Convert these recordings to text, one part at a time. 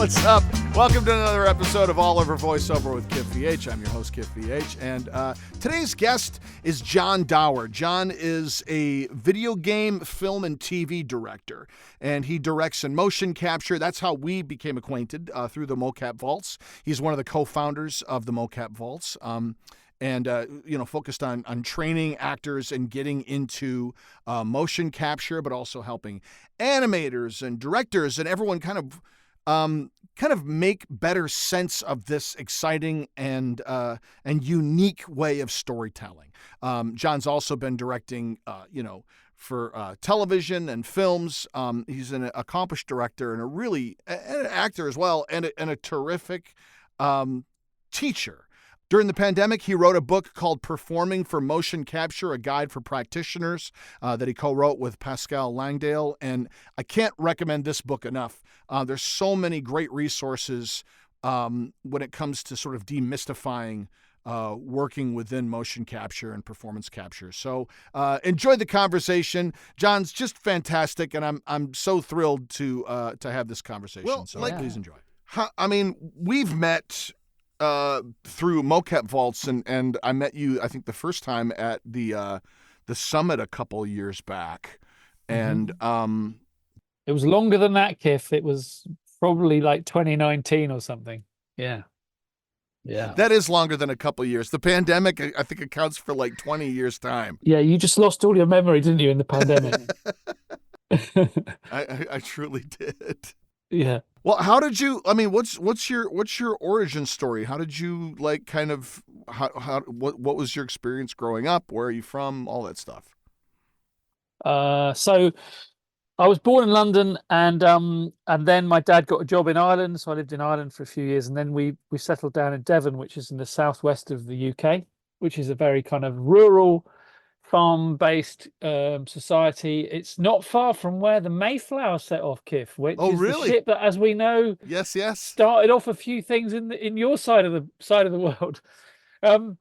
What's up? Welcome to another episode of All Over Voiceover with Kip VH. I'm your host, Kip VH, and today's guest is John Dower. John is a video game, film, and TV director, and he directs in motion capture. That's how we became acquainted, through the MOCAP Vaults. He's one of the co-founders of the MOCAP Vaults. And focused on training actors and getting into motion capture, but also helping animators and directors and everyone kind of make better sense of this exciting and unique way of storytelling. John's also been directing, for television and films. He's an accomplished director and an actor as well, and a terrific teacher. During the pandemic, he wrote a book called Performing for Motion Capture, a guide for practitioners that he co-wrote with Pascal Langdale. And I can't recommend this book enough. There's so many great resources when it comes to sort of demystifying working within motion capture and performance capture. So enjoy the conversation. John's just fantastic, and I'm so thrilled to have this conversation. Well, please enjoy. We've met through MOCAP Vaults, and I met you, I think, the first time at the summit a couple years back, and it was longer than that, Kif. It was probably like 2019 or something. Yeah. That is longer than a couple years. The pandemic, I think, accounts for like 20 years time. Yeah, you just lost all your memory, didn't you, in the pandemic? I truly did. Yeah. Well, how did you? I mean, what's your origin story? How did you what was your experience growing up? Where are you from? All that stuff. So I was born in London, and then my dad got a job in Ireland, so I lived in Ireland for a few years, and then we settled down in Devon, which is in the southwest of the UK, which is a very kind of rural, farm-based society. It's not far from where the Mayflower set off, Kif, which is the ship that, as we know, yes, started off a few things in your side of the world. And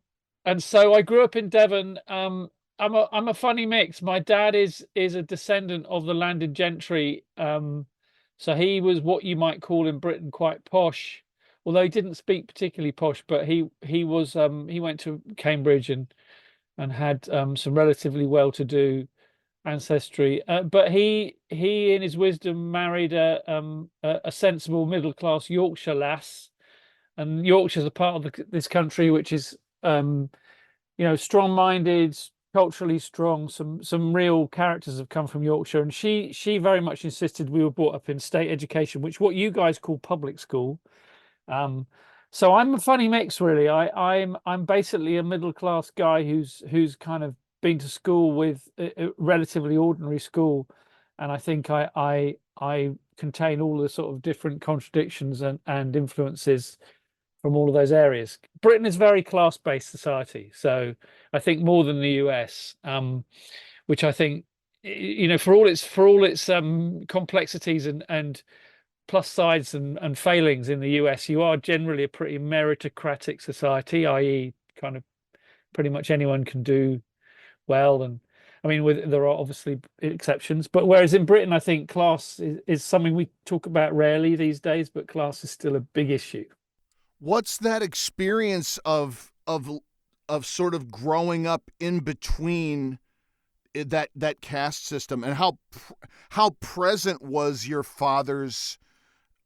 so I grew up in Devon. I'm a funny mix. My dad is a descendant of the landed gentry, so he was what you might call in Britain quite posh, although he didn't speak particularly posh. But he went to Cambridge and had some relatively well-to-do ancestry, but he in his wisdom married a sensible middle-class Yorkshire lass, and Yorkshire's a part of this country which is strong-minded, culturally strong. Some real characters have come from Yorkshire, and she very much insisted we were brought up in state education, which what you guys call public school. So I'm a funny mix, really. I'm basically a middle class guy who's kind of been to school with a relatively ordinary school, and I think I contain all the sort of different contradictions and influences from all of those areas. Britain is a very class-based society, so I think more than the US, which I think, for all its complexities and plus sides and failings in the US, you are generally a pretty meritocratic society, i.e. kind of pretty much anyone can do well. And I mean, there are obviously exceptions, but whereas in Britain, I think class is something we talk about rarely these days, but class is still a big issue. What's that experience of sort of growing up in between that caste system, and how present was your father's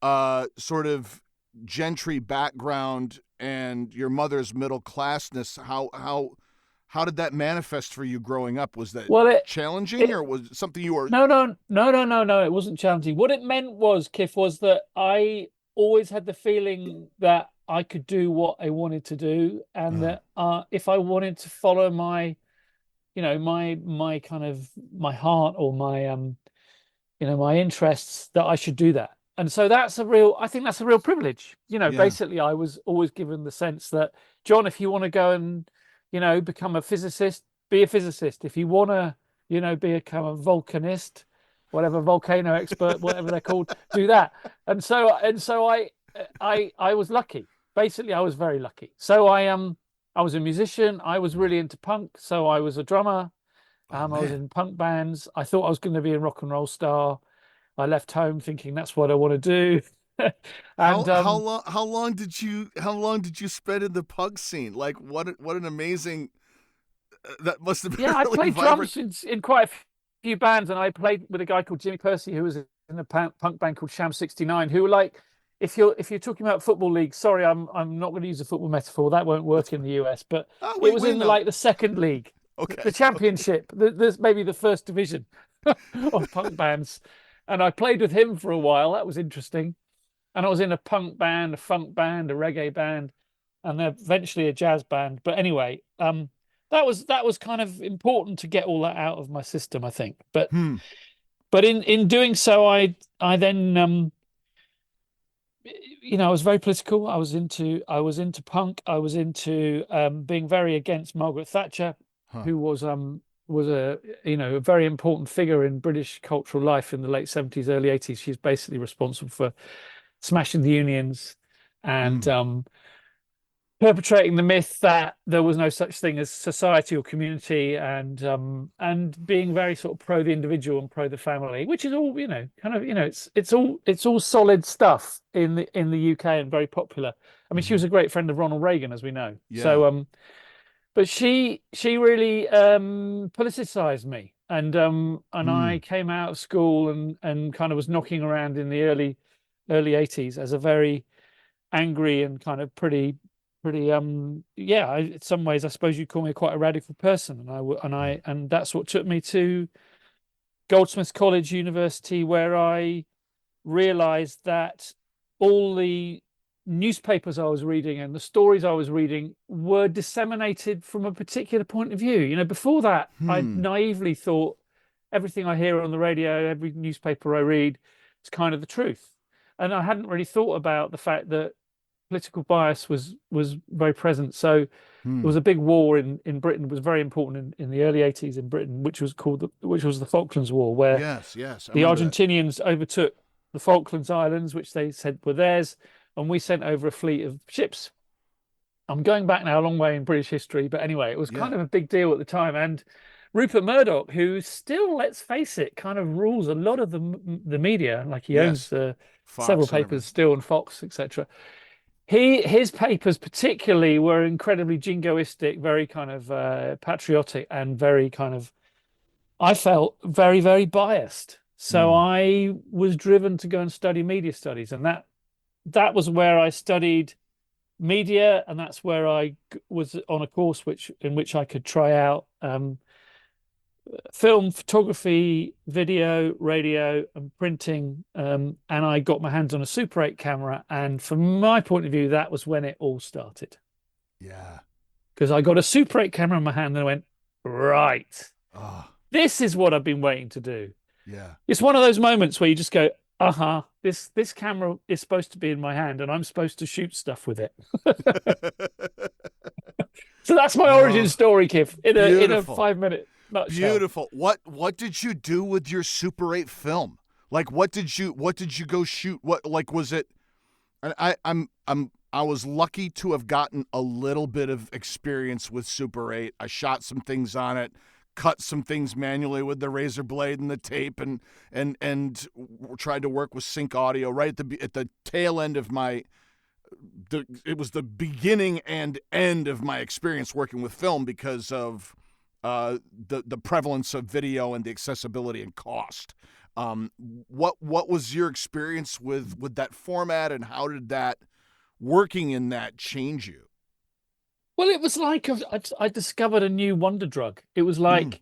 sort of gentry background and your mother's middle classness? How did that manifest for you growing up? Was that challenging, or was it something you were? No. It wasn't challenging. What it meant was, Kif, was that I always had the feeling that I could do what I wanted to do, and that if I wanted to follow my kind of my heart or my my interests, that I should do that. And so I think that's a real privilege. Basically I was always given the sense that, John, if you want to go and, become a physicist, be a physicist. If you want to, become a volcanist, whatever, volcano expert, whatever they're called, do that. And so I was lucky. Basically, I was very lucky. So I was a musician. I was really into punk. So I was a drummer. I was in punk bands. I thought I was going to be a rock and roll star. I left home thinking that's what I want to do. And how long did you spend in the punk scene? Like what an amazing that must have been yeah, I really played vibrant. drums in quite a few bands, and I played with a guy called Jimmy Percy, who was in a punk band called Sham 69, who were like, if you're talking about football league, sorry, I'm not going to use a football metaphor. That won't That's work in fine. the US, but Oh, it was we in know. like the second league, the Okay. Okay. championship, maybe the first division of punk bands. And I played with him for a while. That was interesting. And I was in a punk band, a funk band, a reggae band, and then eventually a jazz band. But anyway, that was kind of important to get all that out of my system, I think. But Hmm. but in doing so, I then I was very political. I was into punk. I was into being very against Margaret Thatcher, Huh. who was a a very important figure in British cultural life in the late 70s, early 80s. She's basically responsible for smashing the unions and Hmm. perpetrating the myth that there was no such thing as society or community, and being very sort of pro the individual and pro the family, which is all kind of it's all solid stuff in the UK and very popular. I mean, she Hmm. was a great friend of Ronald Reagan, as we know. Yeah. So but she really politicized me, and I Hmm. came out of school and kind of was knocking around in the early 80s as a very angry and kind of pretty yeah, in some ways I suppose you'd call me quite a radical person, and that's what took me to Goldsmiths College University, where I realized that all the newspapers I was reading and the stories I was reading were disseminated from a particular point of view. Before that, I Hmm. naively thought everything I hear on the radio, every newspaper I read, is kind of the truth. And I hadn't really thought about the fact that political bias was very present. So there Hmm. was a big war in Britain. It was very important in the early 80s in Britain, which was the Falklands War, where Yes. Yes. I the remember that. Argentinians overtook the Falklands Islands, which they said were theirs, and we sent over a fleet of ships. I'm going back now a long way in British history, but anyway, it was Yeah. kind of a big deal at the time. And Rupert Murdoch, who still, let's face it, kind of rules a lot of the media, like he owns Yes. several Fox and papers everything. still and Fox, etc. His papers particularly were incredibly jingoistic, very kind of patriotic, and very kind of, I felt, very, very biased. So Hmm. I was driven to go and study media studies, and that was where I studied media, and that's where I was on a course in which I could try out film, photography, video, radio, and printing. And I got my hands on a Super 8 camera, and from my point of view, that was when it all started. Yeah. Because I got a Super 8 camera in my hand, and I went, right, Oh. this is what I've been waiting to do. Yeah. It's one of those moments where you just go, uh-huh, this camera is supposed to be in my hand, and I'm supposed to shoot stuff with it. So that's my origin Oh, story, Kif, in a beautiful. 5-minute nutshell. Beautiful. What did you do with your Super 8 film? Like what did you go shoot? What like was it I was lucky to have gotten a little bit of experience with Super 8. I shot some things on it, cut some things manually with the razor blade and the tape, and tried to work with sync audio right at the tail end of it was the beginning and end of my experience working with film because of the prevalence of video and the accessibility and cost. What was your experience with that format, and how did that working in that change you? Well, it was like I discovered a new wonder drug. It was Mm, like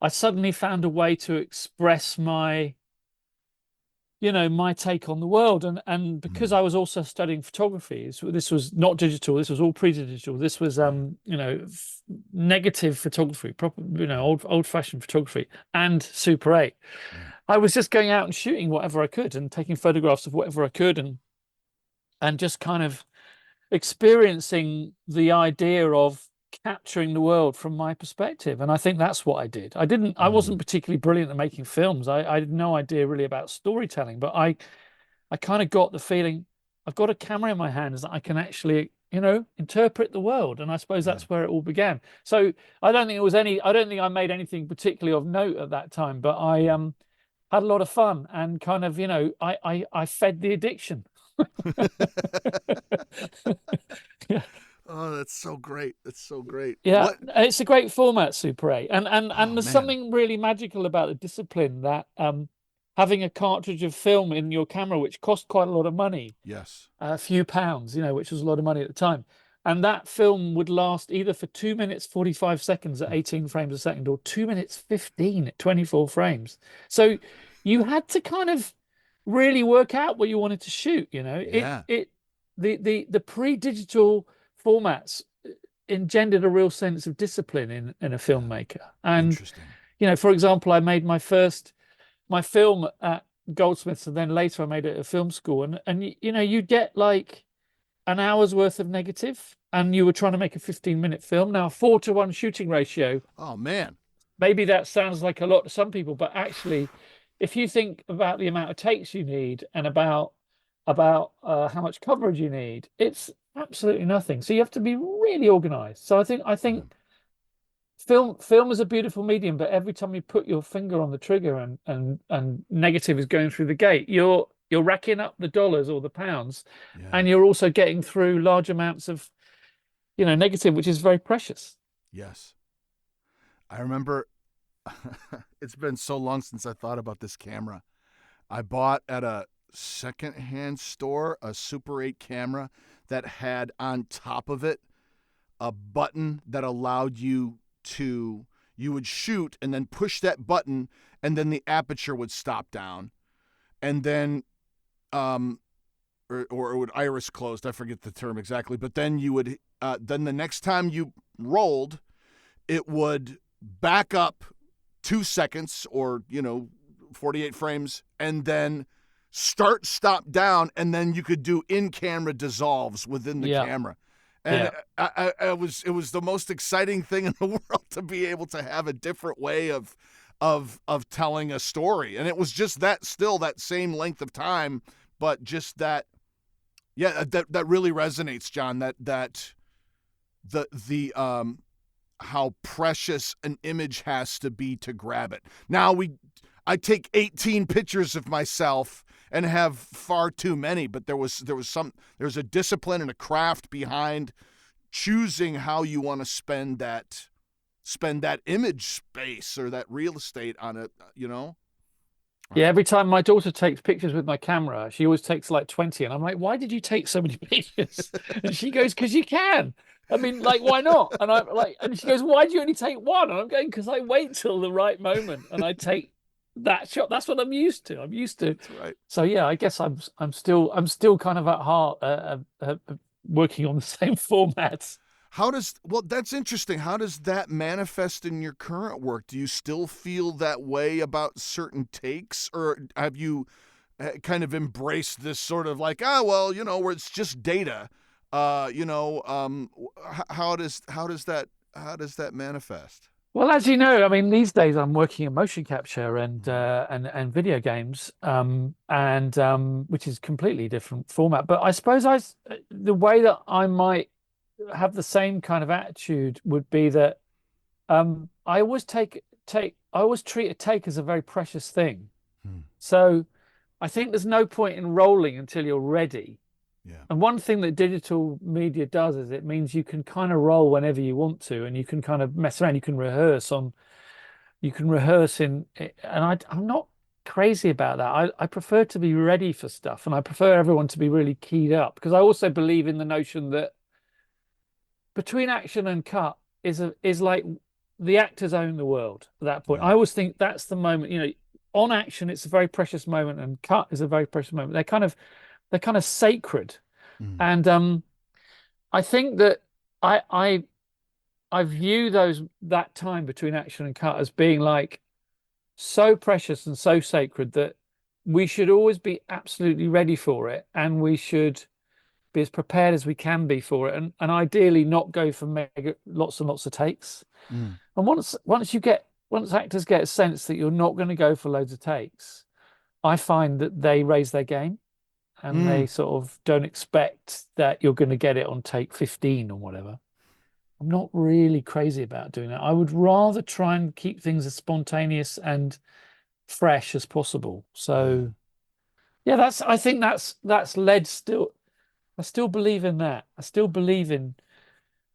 I suddenly found a way to express my take on the world. And because mm, I was also studying photography, so this was not digital, this was all pre-digital. This was yeah, negative photography, proper, old-fashioned photography, and Super 8. yeah, I was just going out and shooting whatever I could and taking photographs of whatever I could, and just kind of experiencing the idea of capturing the world from my perspective. And I think that's what I did. I mm, wasn't particularly brilliant at making films. I had no idea really about storytelling, but I kind of got the feeling I've got a camera in my hands that I can actually, interpret the world. And I suppose yeah, that's where it all began. So I don't think I made anything particularly of note at that time, but I had a lot of fun and kind of, I fed the addiction. Yeah. Oh, that's so great. That's so great. Yeah, What? it's a great format, Super 8. And Oh there's man. something really magical about the discipline that having a cartridge of film in your camera, which cost quite a lot of money, Yes. a few pounds, which was a lot of money at the time. And that film would last either for 2 minutes 45 seconds at 18 frames a second or 2 minutes 15 at 24 frames. So you had to kind of really work out what you wanted to shoot, Yeah. the pre-digital formats engendered a real sense of discipline in a Yeah. filmmaker. And, Interesting. for example, I made my film at Goldsmiths, and then later I made it at film school. And you get like an hour's worth of negative, and you were trying to make a 15-minute film. Now, a 4-to-1 shooting ratio, Oh man. maybe that sounds like a lot to some people, but actually, if you think about the amount of takes you need and about how much coverage you need, it's absolutely nothing. So you have to be really organized. So I think Mhm. film is a beautiful medium, but every time you put your finger on the trigger and negative is going through the gate, you're racking up the dollars or the pounds, Yeah. and you're also getting through large amounts of negative, which is very precious. Yes. I remember it's been so long since I thought about this camera. I bought at a secondhand store a Super 8 camera that had on top of it a button that allowed you would shoot and then push that button and then the aperture would stop down and then um or it would iris closed. I forget the term exactly, but then you would then the next time you rolled, it would back up 2 seconds or 48 frames and then stop down, and then you could do in-camera dissolves within the Yeah, camera. And yeah, it was the most exciting thing in the world to be able to have a different way of telling a story. And it was just that same length of time, but just that. Yeah, that really resonates, John. That the how precious an image has to be to grab it. Now I take 18 pictures of myself and have far too many, but there's a discipline and a craft behind choosing how you want to spend that image space or that real estate on it. yeah. Every time my daughter takes pictures with my camera, she always takes like 20, and I'm like, "Why did you take so many pictures?" And she goes, "Because you can." I mean, like, why not? And I'm like, and she goes, "Why do you only take one?" And I'm going, "Because I wait till the right moment and I take that shot. That's what I'm used to. I'm used to." That's right. So yeah, I guess I'm still kind of at heart working on the same formats. Well, that's interesting. How does that manifest in your current work? Do you still feel that way about certain takes, or have you kind of embraced this sort of like, well, where it's just data? How does that manifest? Well, as you know, I mean, these days I'm working in motion capture and video games, and which is completely different format. But I suppose the way that I might have the same kind of attitude would be that I always I always treat a take as a very precious thing. Hmm. So I think there's no point in rolling until you're ready. Yeah. And one thing that digital media does is it means you can kind of roll whenever you want to, and you can kind of mess around. You can rehearse and I'm not crazy about that. I prefer to be ready for stuff, and I prefer everyone to be really keyed up, because I also believe in the notion that between action and cut is like the actors own the world at that point. Yeah. I always think that's the moment, on action, it's a very precious moment, and cut is a very precious moment. They're kind of sacred. Mm. And I think that I I I view that time between action and cut as being like so precious and so sacred that we should always be absolutely ready for it, and we should be as prepared as we can be for it, and ideally not go for lots and lots of takes. Mm. And once actors get a sense that you're not going to go for loads of takes, I find that they raise their game, and they Mm. sort of don't expect that you're going to get it on take 15 or whatever. I'm not really crazy about doing that. I would rather try and keep things as spontaneous and fresh as possible. Yeah. So Yeah, I think that's led still. I still believe in that. I still believe in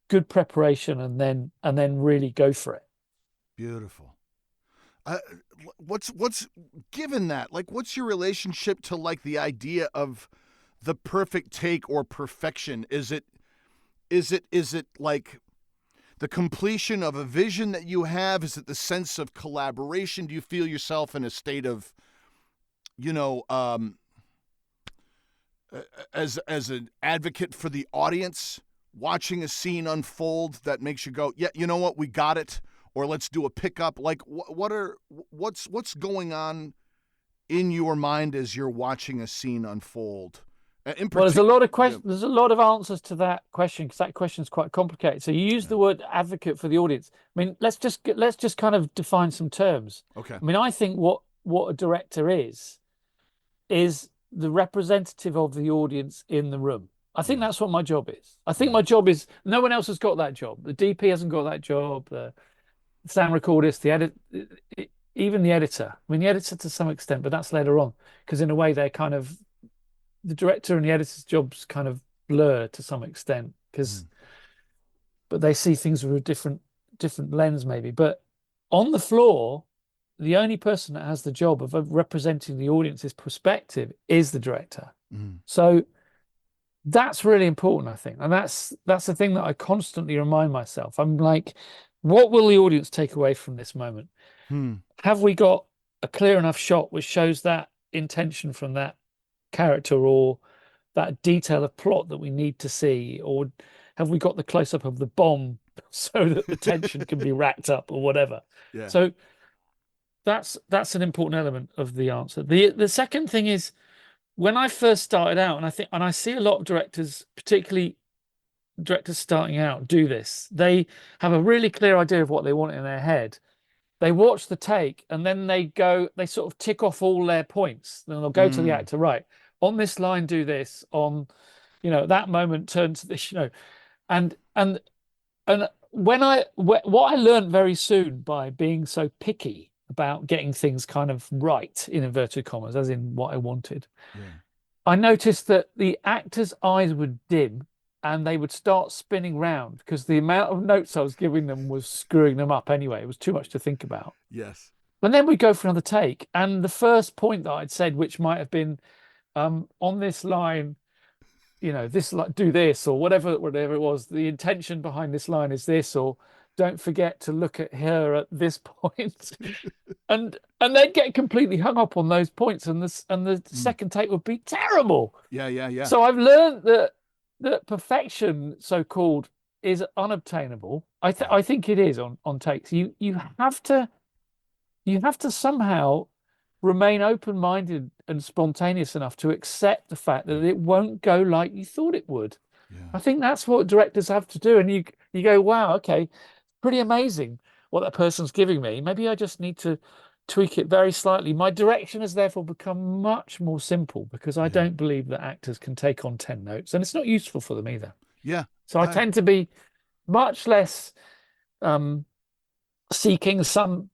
good preparation and then really go for it. Beautiful. Uh, what's given that? Like, what's your relationship to like the idea of the perfect take or perfection? Is it like the completion of a vision that you have? Is it the sense of collaboration? Do you feel yourself in a state of, you know, as an advocate for the audience, watching a scene unfold that makes you go, yeah, you know what, we got it, or let's do a pickup? Like, what's going on in your mind as you're watching a scene unfold? In Well, there's particular, a lot of yeah. questions. There's a lot of answers to that question because that question is quite complicated. So you use Yeah. the word advocate for the audience. I mean, let's just kind of define some terms. Okay. I mean, I think what a director is the representative of the audience in the room. I think Yeah. that's what my job is. I think Yeah. my job is no one else has got that job. The DP hasn't got that job. The sound recordist, even the editor. I mean, the editor to some extent, but that's later on because in a way they're kind of the director and the editor's jobs kind of blur to some extent because Mm. but they see things through a different lens maybe. But on the floor, the only person that has the job of representing the audience's perspective is the director. Mm. So that's really important, I think. And that's the thing that I constantly remind myself. I'm like, what will the audience take away from this moment? Hmm. Have we got a clear enough shot which shows that intention from that character or that detail of plot that we need to see? Or have we got the close up of the bomb so that the tension can be racked up or whatever? Yeah. So that's an important element of the answer. The second thing is when I first started out, and I see a lot of directors, particularly directors starting out, do this. They have a really clear idea of what they want in their head. They watch the take and then they sort of tick off all their points. Then they'll go to the Mm. actor, right, on this line, do this, on, that moment, turn to this, and what I learned very soon by being so picky about getting things kind of right, in inverted commas, as in what I wanted, Yeah. I noticed that the actors' eyes would dim and they would start spinning round because the amount of notes I was giving them was screwing them up anyway. It was too much to think about. Yes. And then we go for another take. And the first point that I'd said, which might have been on this line, this like do this or whatever it was, the intention behind this line is this, or don't forget to look at her at this point. And they'd get completely hung up on those points, and the Mm. second take would be terrible. Yeah. Yeah. Yeah. So I've learned that perfection, so called, is unobtainable. Yeah. I think it is on takes. You have to somehow remain open-minded and spontaneous enough to accept the fact that it won't go like you thought it would. Yeah. I think that's what directors have to do. And you go, wow, okay, pretty amazing what that person's giving me. Maybe I just need to tweak it very slightly. My direction has therefore become much more simple because I Yeah. don't believe that actors can take on 10 notes, and it's not useful for them either. Yeah. So I I. tend to be much less um, seeking some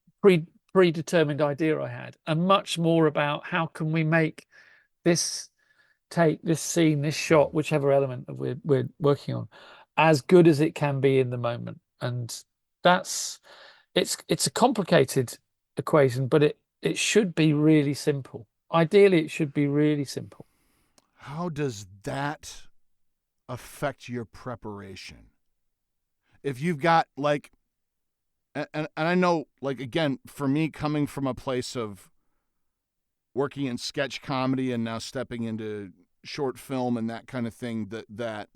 predetermined idea I had, and much more about how can we make this take, this scene, this shot, whichever element that we're working on, as good as it can be in the moment. And that's it's a complicated equation, but it should be really simple. Ideally, it should be really simple. How does that affect your preparation? If you've got like, and I know, like, again, for me, coming from a place of working in sketch comedy and now stepping into short film and that kind of thing, that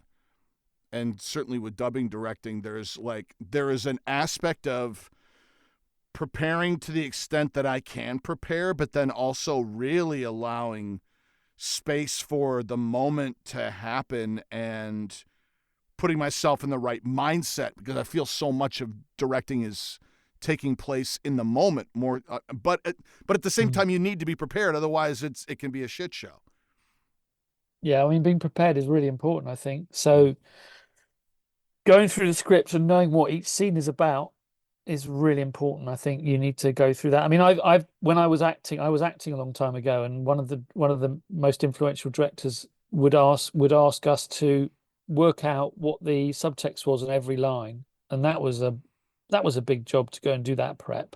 and certainly with dubbing directing, there is an aspect of preparing to the extent that I can prepare, but then also really allowing space for the moment to happen and putting myself in the right mindset, because I feel so much of directing is taking place in the moment more. But at the same Mm. time, you need to be prepared. Otherwise, it can be a shit show. Yeah, I mean, being prepared is really important, I think. Yeah. So going through the script and knowing what each scene is about, is really important. I think you need to go through that. I mean, I've when I was acting a long time ago, and one of the most influential directors would ask us to work out what the subtext was in every line, and that was a big job to go and do that prep.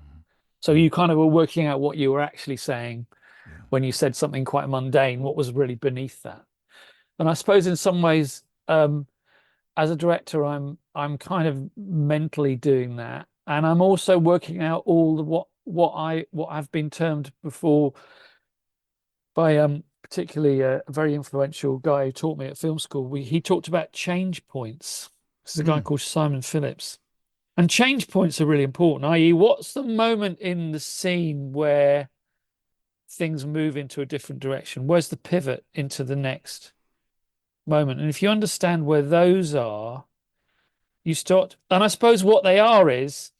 So you kind of were working out what you were actually saying Yeah. when you said something quite mundane, what was really beneath that. And I suppose in some ways, as a director, I'm kind of mentally doing that, and I'm also working out all the what I've been termed before by particularly a very influential guy who taught me at film school. He talked about change points. This is a guy called Simon Phillips. And change points are really important, i.e., what's the moment in the scene where things move into a different direction? Where's the pivot into the next moment? And if you understand where those are, you start, and I suppose what they are is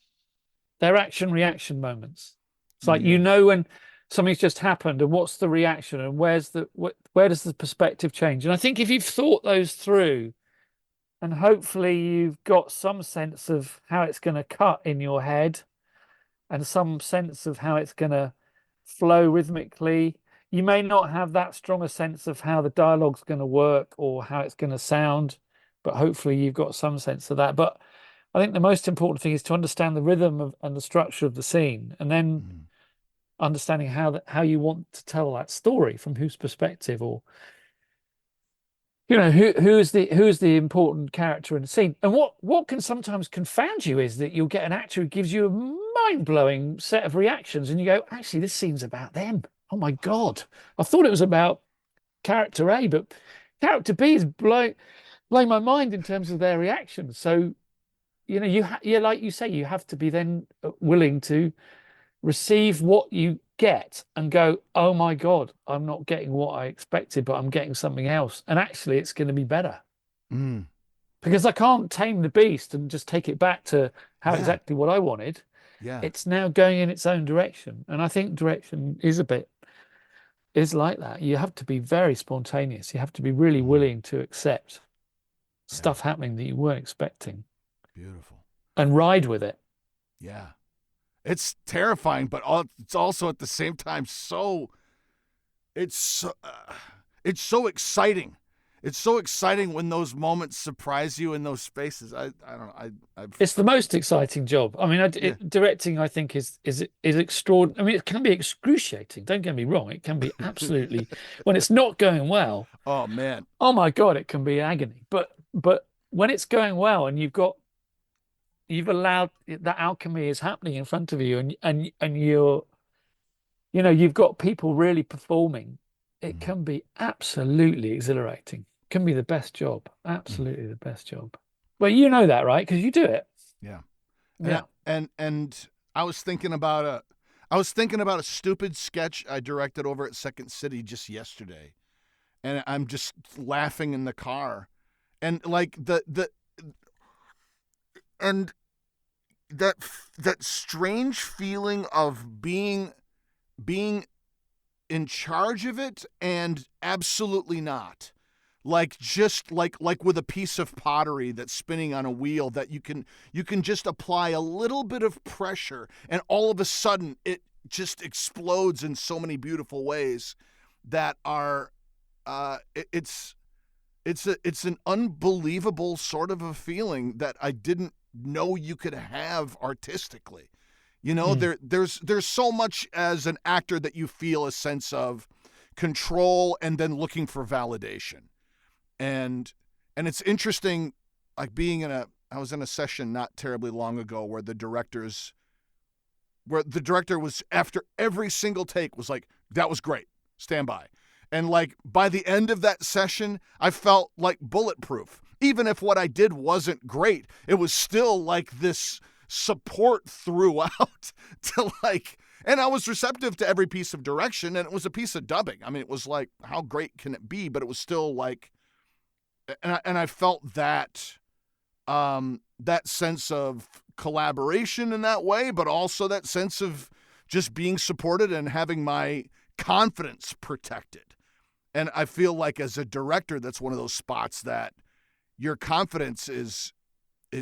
they're action reaction moments. It's like, when something's just happened and what's the reaction and where does the perspective change? And I think if you've thought those through, and hopefully you've got some sense of how it's going to cut in your head and some sense of how it's going to flow rhythmically. You may not have that strong a sense of how the dialogue's going to work or how it's going to sound, but hopefully you've got some sense of that. But I think the most important thing is to understand the rhythm and the structure of the scene, and then understanding how you want to tell that story, from whose perspective, or who's the important character in the scene. And what can sometimes confound you is that you'll get an actor who gives you a mind-blowing set of reactions, and you go, actually, this scene's about them. Oh my God, I thought it was about character A, but character B is blowing my mind in terms of their reactions. So you like you say, you have to be then willing to receive what you get and go, oh my God, I'm not getting what I expected, but I'm getting something else. And actually, it's going to be better. Because I can't tame the beast and just take it back to how exactly what I wanted. Yeah. It's now going in its own direction. And I think direction is like that. You have to be very spontaneous. You have to be really willing to accept stuff happening that you weren't expecting. Beautiful. And ride with it. Yeah. It's terrifying, but it's also at the same time it's so exciting. It's so exciting when those moments surprise you in those spaces. I don't know. It's the most exciting job. I mean, directing, I think, is extraordinary. I mean, it can be excruciating. Don't get me wrong. It can be absolutely when it's not going well. Oh man. Oh my God, it can be agony. But when it's going well and you've allowed that alchemy is happening in front of you, and you've got people really performing, it can be absolutely exhilarating. It can be the best job. Absolutely the best job. Well, you know that, right? Because you do it. Yeah. Yeah. And I was thinking about a stupid sketch I directed over at Second City just yesterday. And I'm just laughing in the car. And like and that strange feeling of being in charge of it and absolutely not. Like just like with a piece of pottery that's spinning on a wheel that you can just apply a little bit of pressure and all of a sudden it just explodes in so many beautiful ways that are it's an unbelievable sort of a feeling that I didn't know you could have artistically. There's so much as an actor that you feel a sense of control and then looking for validation. And it's interesting, like I was in a session not terribly long ago where the director was, after every single take, was like, that was great, stand by. And like by the end of that session, I felt like bulletproof. Even if what I did wasn't great, it was still like this support throughout to like, and I was receptive to every piece of direction, and it was a piece of dubbing. I mean, it was like, how great can it be? But it was still like, and I felt that sense of collaboration in that way, but also that sense of just being supported and having my confidence protected. And I feel like as a director, that's one of those spots that your confidence is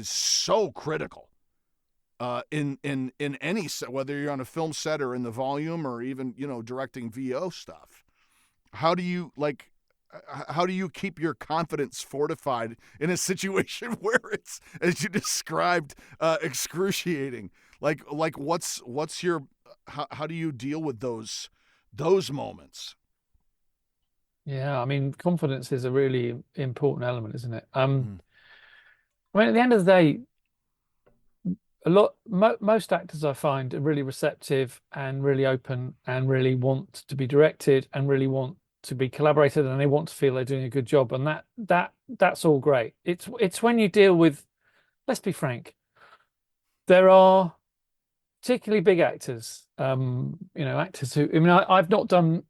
so critical. in any set, whether you're on a film set or in the volume or even directing VO stuff. How do you keep your confidence fortified in a situation where it's, as you described, excruciating? Like what's your how do you deal with those moments? Yeah, I mean, confidence is a really important element, isn't it? Mm. I mean, at the end of the day, most actors I find are really receptive and really open and really want to be directed and really want to be collaborated, and they want to feel they're doing a good job, and that's all great. It's when you deal with, let's be frank, there are particularly big actors, actors who, I mean, I've not done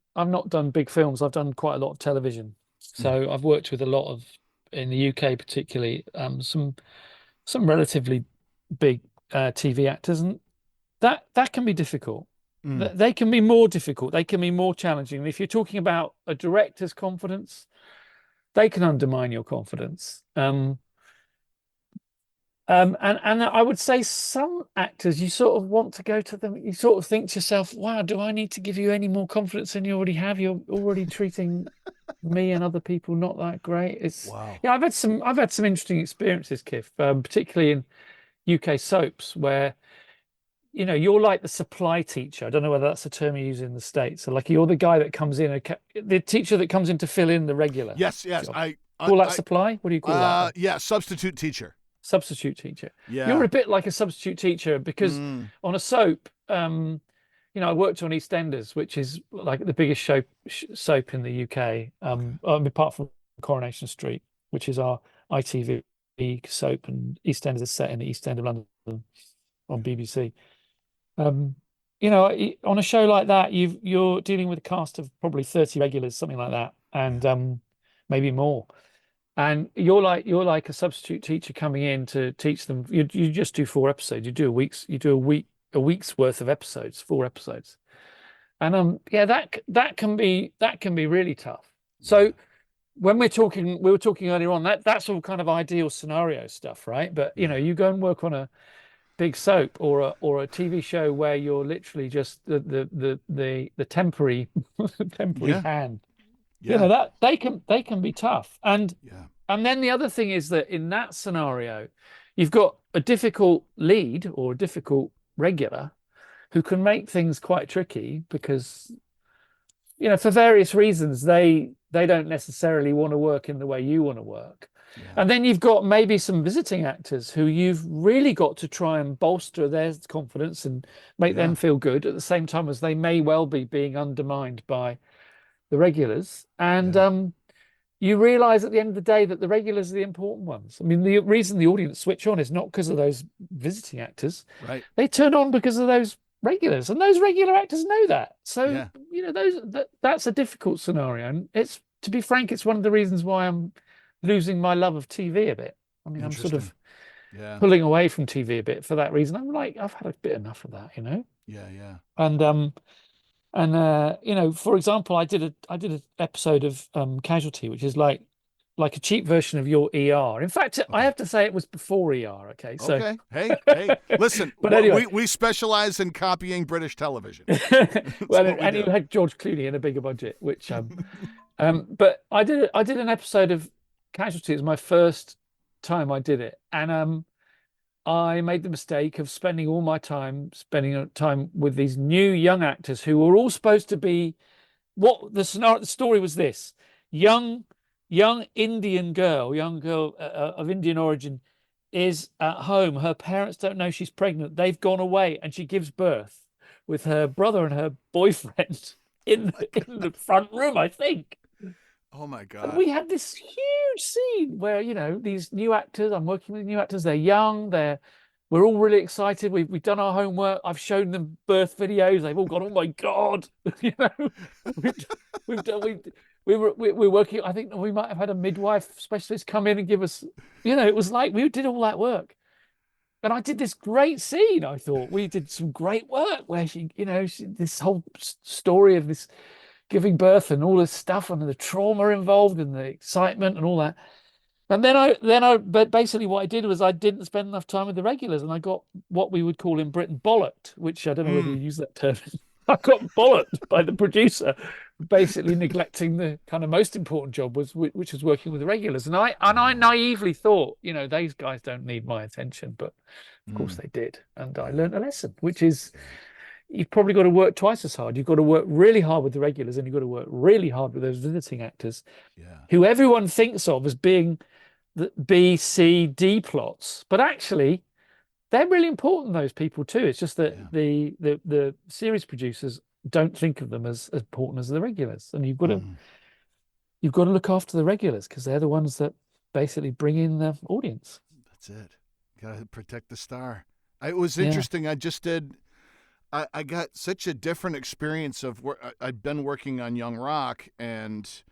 big films. I've done quite a lot of television, so I've worked with a lot of, in the UK particularly, some relatively big TV actors, and that can be difficult. They can be more difficult. They can be more challenging. If you're talking about a director's confidence, they can undermine your confidence. And I would say some actors, you sort of want to go to them, you sort of think to yourself, wow, do I need to give you any more confidence than you already have? You're already treating me and other people not that great. Wow. Yeah, I've had some interesting experiences, Kif, particularly in UK soaps where, you're like the supply teacher. I don't know whether that's a term you use in the States. So like you're the guy that comes in, the teacher that comes in to fill in the regular. Yes. Job. Call that supply? What do you call that? Yeah, substitute teacher. Substitute teacher. Yeah. You're a bit like a substitute teacher because on a soap, I worked on EastEnders, which is like the biggest soap in the UK, apart from Coronation Street, which is our ITV soap, and EastEnders is set in the East End of London on BBC. On a show like that, you're dealing with a cast of probably 30 regulars, something like that, and maybe more. And you're like a substitute teacher coming in to teach them. You just do 4 episodes. You do a week's worth of episodes, 4 episodes, and that can be really tough. So when we were talking earlier on, that's all kind of ideal scenario stuff, right? But you go and work on a big soap or a TV show where you're literally just the temporary hand. Yeah. That they can be tough. And then the other thing is that in that scenario, you've got a difficult lead or a difficult regular who can make things quite tricky because for various reasons they don't necessarily want to work in the way you want to work. And then you've got maybe some visiting actors who you've really got to try and bolster their confidence and make them feel good at the same time as they may well be being undermined by the regulars. And you realize at the end of the day that the regulars are the important ones. I mean, the reason the audience switch on is not because of those visiting actors. Right. They turn on because of those regulars, and those regular actors know that. So, that's a difficult scenario. And to be frank, it's one of the reasons why I'm losing my love of TV a bit. I mean, I'm sort of pulling away from TV a bit for that reason. I'm like, I've had a bit enough of that, Yeah. And for example, I did an episode of Casualty, which is like a cheap version of your ER. In fact, I have to say it was before ER. Okay, so hey, listen. But anyway, we specialize in copying British television. Well, and you had George Clooney and a bigger budget, which but I did an episode of Casualty. It was my first time I did it, and I made the mistake of spending time with these new young actors who were all supposed to be what the story was. This young Indian girl, of Indian origin, is at home. Her parents don't know she's pregnant. They've gone away, and she gives birth with her brother and her boyfriend in the front room, I think. Oh my God. And we had this huge scene where, these new actors, I'm working with new actors, they're young, we're all really excited. We've done our homework. I've shown them birth videos. They've all gone, oh my God. We're working. I think we might have had a midwife specialist come in and give us, it was like we did all that work. And I did this great scene. I thought we did some great work where this whole story of this giving birth and all this stuff and the trauma involved and the excitement and all that. And but basically what I did was I didn't spend enough time with the regulars, and I got what we would call in Britain bollocked, which I don't know whether you Mm, use that term. I got bollocked by the producer, basically neglecting the kind of most important job which was working with the regulars. And I oh, naively thought, these guys don't need my attention, but of course mm, they did, and I yeah, learned a lesson, which is yeah, you've probably got to work twice as hard. You've got to work really hard with the regulars, and you've got to work really hard with those visiting actors, yeah. who everyone thinks of as being the B, C, D plots, but actually they're really important. Those people too. It's just that Yeah. the series producers don't think of them as important as the regulars, and Mm, you've got to look after the regulars because they're the ones that basically bring in the audience. that's it. Gotta protect the star. It was Yeah. interesting. I got such a different experience of where I'd been working on Young Rock and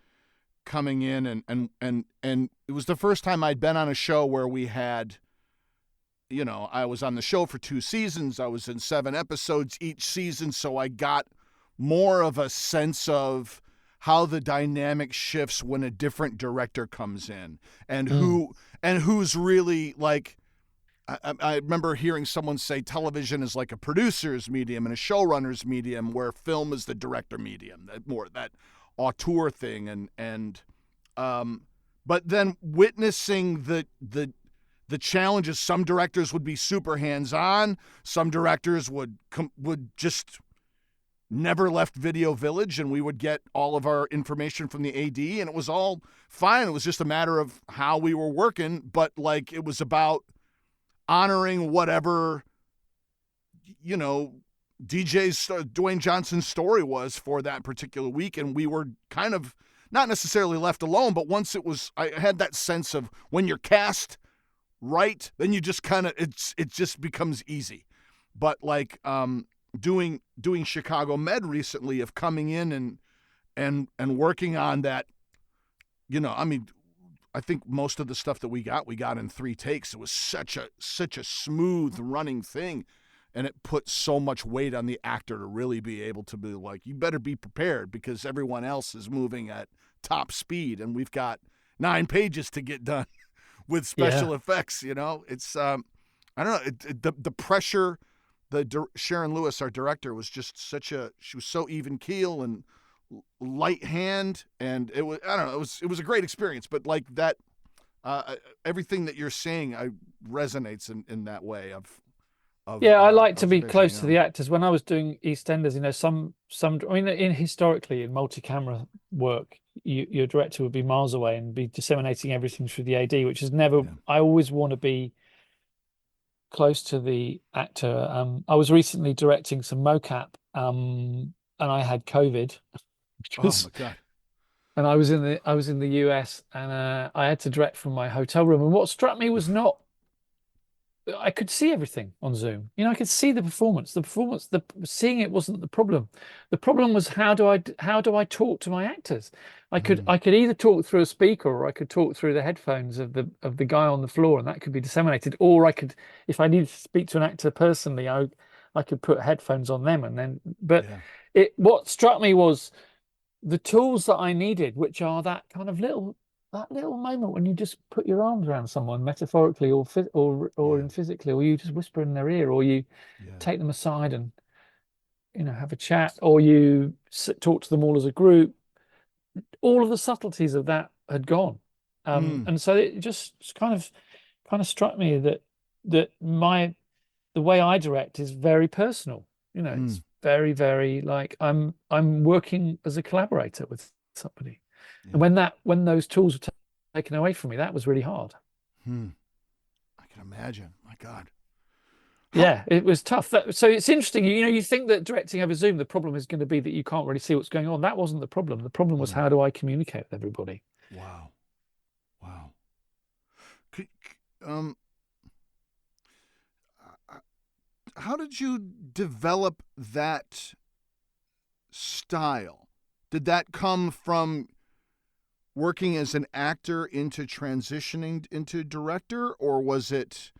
coming in and it was the first time I'd been on a show where we had, I was on the show for 2 seasons. I was in 7 episodes each season, so I got more of a sense of how the dynamic shifts when a different director comes in and Mm. who's really like. I remember hearing someone say television is like a producer's medium and a showrunner's medium, where film is the director medium, that auteur thing, but then witnessing the challenges. Some directors would be super hands-on. Some directors would just never left Video Village, and we would get all of our information from the AD, and it was all fine. It was just a matter of how we were working, but like it was about honoring whatever, DJ's Dwayne Johnson's story was for that particular week, and we were kind of not necessarily left alone, but once I had that sense of when you're cast right, then you just kind of it just becomes easy. But like doing Chicago Med recently, of coming in and working on that, I mean, I think most of the stuff that we got in 3 takes. It was such a smooth running thing, and it put so much weight on the actor to really be able to be like, you better be prepared because everyone else is moving at top speed, and we've got 9 pages to get done with Yeah. special effects. It's I don't know, the pressure. Sharon Lewis, our director, was just she was so even keel and light hand, and it was, I don't know, it was a great experience. But like that, everything that you're saying, I resonates in that way of Yeah, I like to be observation. close to the actors. When I was doing EastEnders, some I mean, historically in multi-camera work, your director would be miles away and be disseminating everything through the AD, which is never. Yeah. I always want to be close to the actor. I was recently directing some MOCAP, and I had COVID, which Oh was, my God. and I was in the US, and I had to direct from my hotel room. And what struck me was not. I could see everything on Zoom. I could see the performance. The seeing it wasn't the problem. The problem was how do I talk to my actors? Mm, I could either talk through a speaker, or I could talk through the headphones of the guy on the floor, and that could be disseminated. Or I could, if I needed to speak to an actor personally, I could put headphones on them, and then. But yeah. what struck me was the tools that I needed, which are that little moment when you just put your arms around someone, metaphorically or Yeah. in physically, or you just whisper in their ear, or you Yeah. take them aside and have a chat, or you talk to them all as a group. All of the subtleties of that had gone, Mm, and so it just kind of struck me that the way I direct is very personal. mm, It's very, very like I'm working as a collaborator with somebody. And yeah. when those tools were taken away from me, that was really hard. Hmm. I can imagine. My God. How? Yeah, it was tough. So it's interesting. You think that directing over Zoom, the problem is going to be that you can't really see what's going on. That wasn't the problem. The problem was Mm, how do I communicate with everybody? wow. Wow. Could, um, uh, how did you develop that style? Did that come from working as an actor into transitioning into director, or was it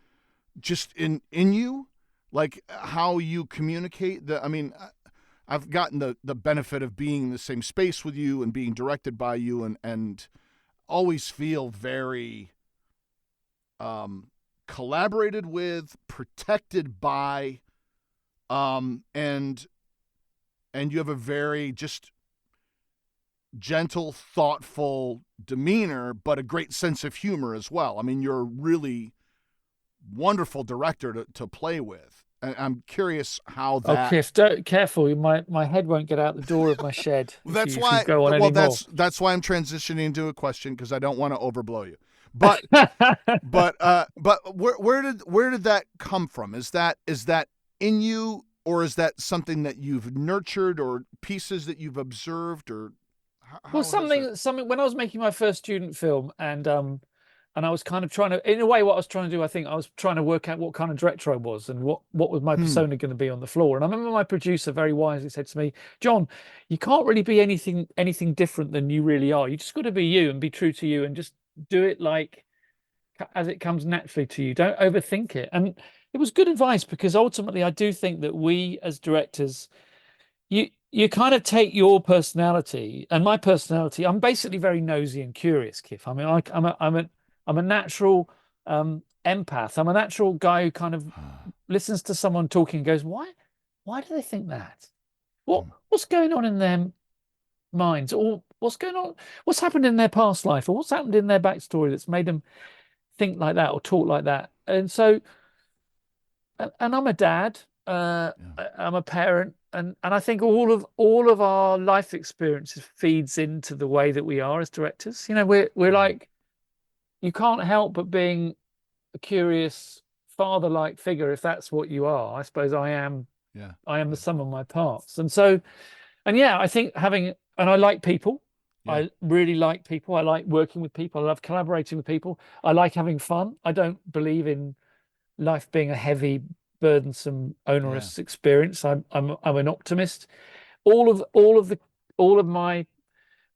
just in you, like how you communicate? I've gotten the benefit of being in the same space with you and being directed by you, and always feel very collaborated with, protected by, and you have a very just gentle, thoughtful demeanor, but a great sense of humor as well. I mean, you're a really wonderful director to play with. And I'm curious how that. Oh, Cliff, careful! My head won't get out the door of my shed. That's if why. you go on Well, anymore. that's why I'm transitioning into a question, because I don't want to overblow you. But but where did that come from? Is that in you, or is that something that you've nurtured, or pieces that you've observed, or how Well, something when I was making my first student film, and I was kind of trying to, in a way, what I was trying to do, I think I was trying to work out what kind of director I was and what was my persona going to be on the floor. And I remember my producer very wisely said to me, John, you can't really be anything different than you really are. You just got to be you and be true to you and just do it like as it comes naturally to you. Don't overthink it. And it was good advice, because ultimately I do think that we as directors, you kind of take your personality and my personality. I'm basically very nosy and curious, Kif. I mean, I'm a natural empath. I'm a natural guy who kind of listens to someone talking and goes, why do they think that? What's going on in their minds, or what's happened in their past life, or what's happened in their backstory that's made them think like that or talk like that? And so, and I'm a dad, I'm a parent, and I think all of our life experiences feeds into the way that we are as directors. You know, we're like, you can't help but being a curious father-like figure if that's what you are. I suppose I am. Yeah. I am the sum of my parts, and so, and yeah, I think and I like people. Yeah. I really like people. I like working with people. I love collaborating with people. I like having fun. I don't believe in life being a heavy, burdensome, onerous experience. I'm an optimist. All of my,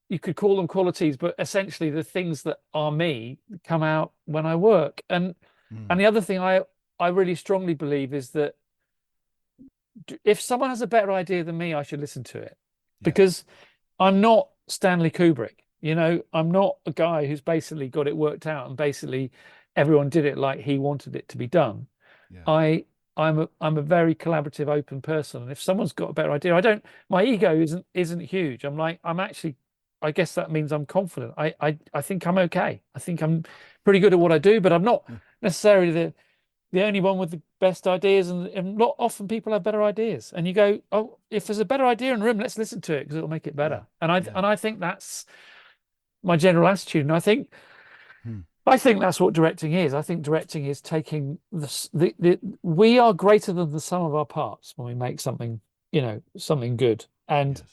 you could call them qualities, but essentially the things that are me come out when I work. And the other thing I really strongly believe is that if someone has a better idea than me, I should listen to it, because I'm not Stanley Kubrick. You know, I'm not a guy who's basically got it worked out and basically everyone did it like he wanted it to be done. I'm a very collaborative, open person, and if someone's got a better idea, my ego isn't huge. I guess that means I'm confident. I think I'm okay. I think I'm pretty good at what I do, but I'm not necessarily the only one with the best ideas, and not often people have better ideas. And you go, oh, if there's a better idea in the room, let's listen to it because it'll make it better. And I think that's my general attitude. And I think that's what directing is. I think directing is taking we are greater than the sum of our parts when we make something, something good. And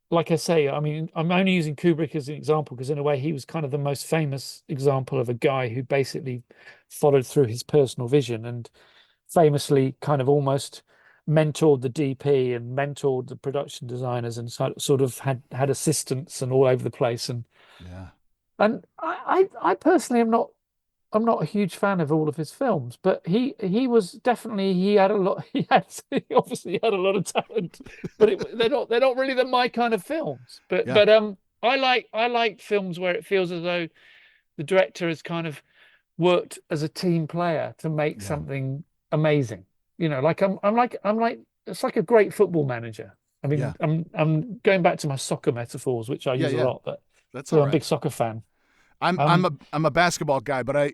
like I say, I mean, I'm only using Kubrick as an example because in a way he was kind of the most famous example of a guy who basically followed through his personal vision and famously kind of almost mentored the DP and mentored the production designers and sort of had assistants and all over the place. And I personally I'm not a huge fan of all of his films, but he was definitely, he obviously had a lot of talent, but they're not really my kind of films. But I like films where it feels as though the director has kind of worked as a team player to make something amazing. Like I'm like it's like a great football manager. I mean, I'm going back to my soccer metaphors, which I use a lot, but that's all right. I'm a big soccer fan. I'm a basketball guy, but I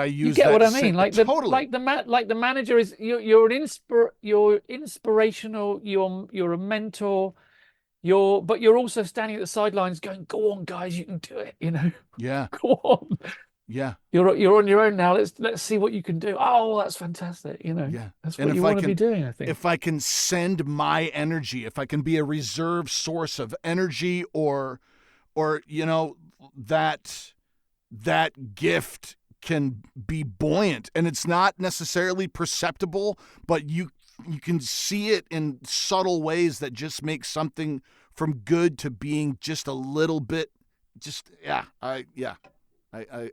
use. You get that what I mean? totally. Like the manager is you're inspirational. You're a mentor. But you're also standing at the sidelines, going, "Go on, guys, you can do it." Yeah. Go on. Yeah. You're on your own now. Let's see what you can do. Oh, that's fantastic. Yeah. That's what you want to be doing, I think. If I can send my energy, if I can be a reserve source of energy, or that gift can be buoyant, and it's not necessarily perceptible, but you can see it in subtle ways that just make something from good to being just a little bit, I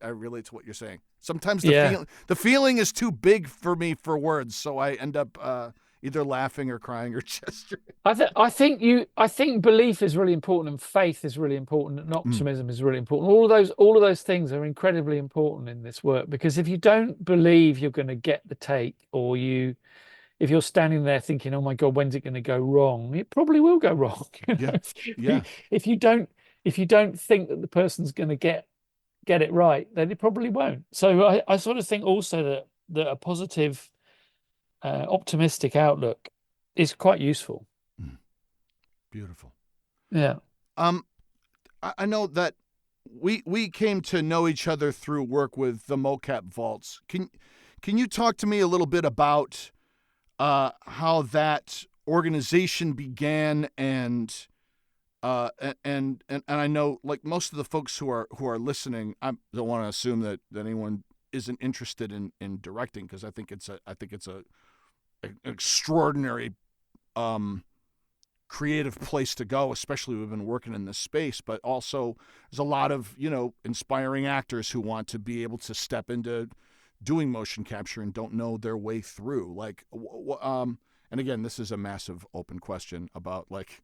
relate to what you're saying. Sometimes the feeling is too big for me for words, so I end up either laughing or crying or gesturing. I think belief is really important, and faith is really important, and optimism is really important. All of those things are incredibly important in this work, because if you don't believe you're going to get the take, or if you're standing there thinking, oh my God, when's it going to go wrong? It probably will go wrong. Yeah. Yeah. If you don't think that the person's going to get it right, then it probably won't. So I sort of think also that a positive, optimistic outlook is quite useful. Beautiful. Yeah. I know that we came to know each other through work with the MOCAP vaults. Can you talk to me a little bit about how that organization began, and I know, like, most of the folks who are listening, I don't want to assume that anyone isn't interested in directing, because I think it's an extraordinary creative place to go, especially we've been working in this space. But also there's a lot of inspiring actors who want to be able to step into doing motion capture and don't know their way through. Like, and again, this is a massive open question about, like,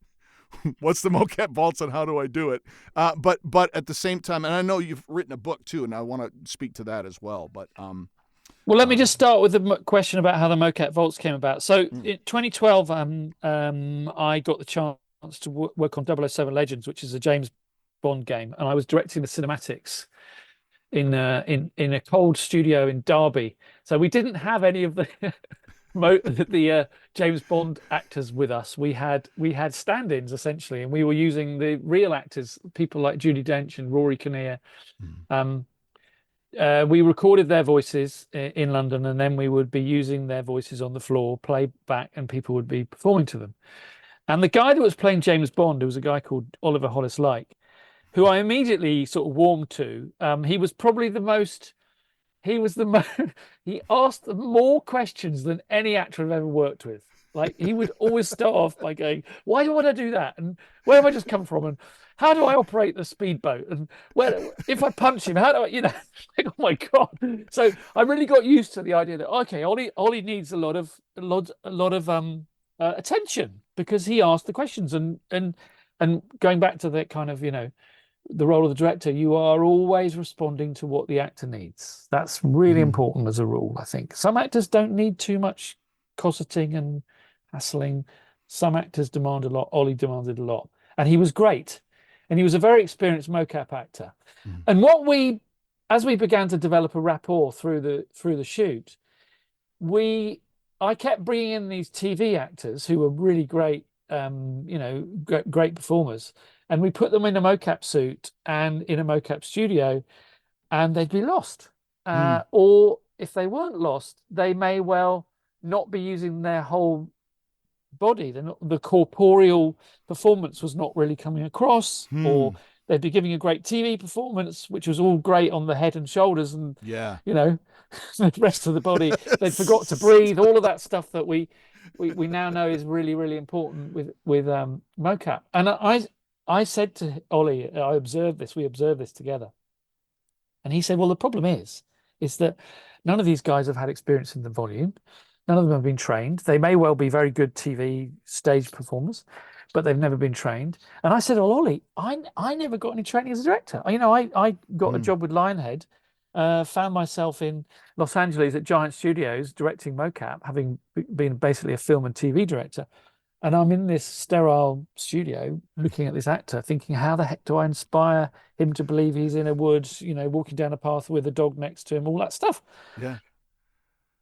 what's the MOCAP vaults and how do I do it? But at the same time, and I know you've written a book too, and I want to speak to that as well. But well, let me just start with the question about how the MOCAP vaults came about. So in 2012, I got the chance to work on 007 Legends, which is a James Bond game, and I was directing the cinematics in a cold studio in Derby. So we didn't have any of the the James Bond actors with us. We had stand-ins essentially, and we were using the real actors, people like Judi Dench and Rory Kinnear. We recorded their voices in London, and then we would be using their voices on the floor, playback, and people would be performing to them. And the guy that was playing James Bond, there was a guy called Oliver Hollis-Lake, who I immediately sort of warmed to. He was probably the most. He asked more questions than any actor I've ever worked with. Like, he would always start off by going, why do I want to do that? And where have I just come from? And how do I operate the speedboat? And if I punch him, how do I, like, oh my God. So I really got used to the idea that, okay, Ollie needs a lot of attention, because he asked the questions, and going back to that kind of, the role of the director, you are always responding to what the actor needs. That's really important as a rule, I think. Some actors don't need too much cosseting and hassling. Some actors demand a lot. Ollie demanded a lot. And he was great. And he was a very experienced MOCAP actor. And as we began to develop a rapport through the shoot, I kept bringing in these TV actors who were really great, great performers. And we put them in a MOCAP suit and in a MOCAP studio, and they'd be lost. Or if they weren't lost, they may well not be using their whole body. The corporeal performance was not really coming across, or they'd be giving a great TV performance, which was all great on the head and shoulders, and the rest of the body, they forgot to breathe. All of that stuff that we now know is really, really important with MOCAP. And I said to Ollie, we observed this together. And he said, well, the problem is that none of these guys have had experience in the volume. None of them have been trained. They may well be very good TV stage performers, but they've never been trained. And I said, well, Ollie, I never got any training as a director. I got a job with Lionhead, found myself in Los Angeles at Giant Studios directing MOCAP, having been basically a film and TV director. And I'm in this sterile studio looking at this actor, thinking, how the heck do I inspire him to believe he's in a woods, walking down a path with a dog next to him, all that stuff. Yeah.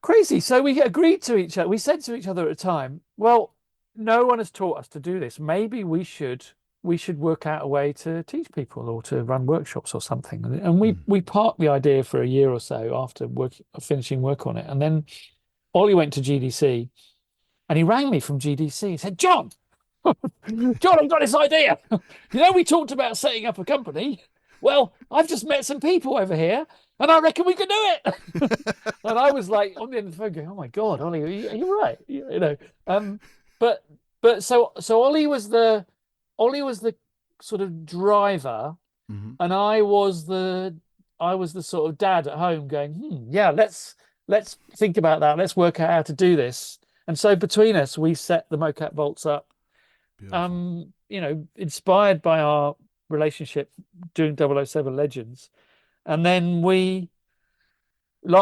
Crazy. So we agreed to each other. We said to each other at the time, well, no one has taught us to do this. Maybe we should work out a way to teach people, or to run workshops or something. And we parked the idea for a year or so after finishing work on it. And then Ollie went to GDC. And he rang me from GDC. He said, John, I've got this idea. We talked about setting up a company. Well, I've just met some people over here, and I reckon we could do it. And I was like on the end of the phone going, oh my God, Ollie, are you right? But so Ollie was the sort of driver, and I was the sort of dad at home going, yeah, let's think about that. Let's work out how to do this. And so between us, we set the MOCAP vaults up, Beautiful. inspired by our relationship doing 007 Legends. And then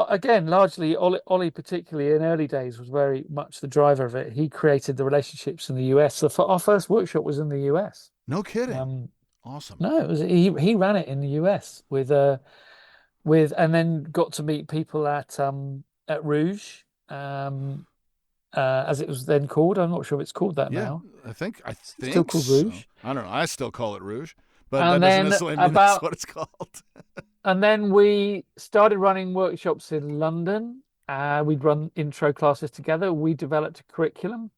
again, largely Ollie, particularly in early days, was very much the driver of it. He created the relationships in the US. So our first workshop was in the US. No kidding. Um, Awesome. no, it was he ran it in the US and then got to meet people at Rouge, as it was then called. I'm not sure if it's called that Yeah, now. I think It's still called so. Rouge. I don't know. I still call it Rouge, but that And doesn't then necessarily mean that's about what it's called. and then we started running workshops in London. We'd run intro classes together. We developed a curriculum,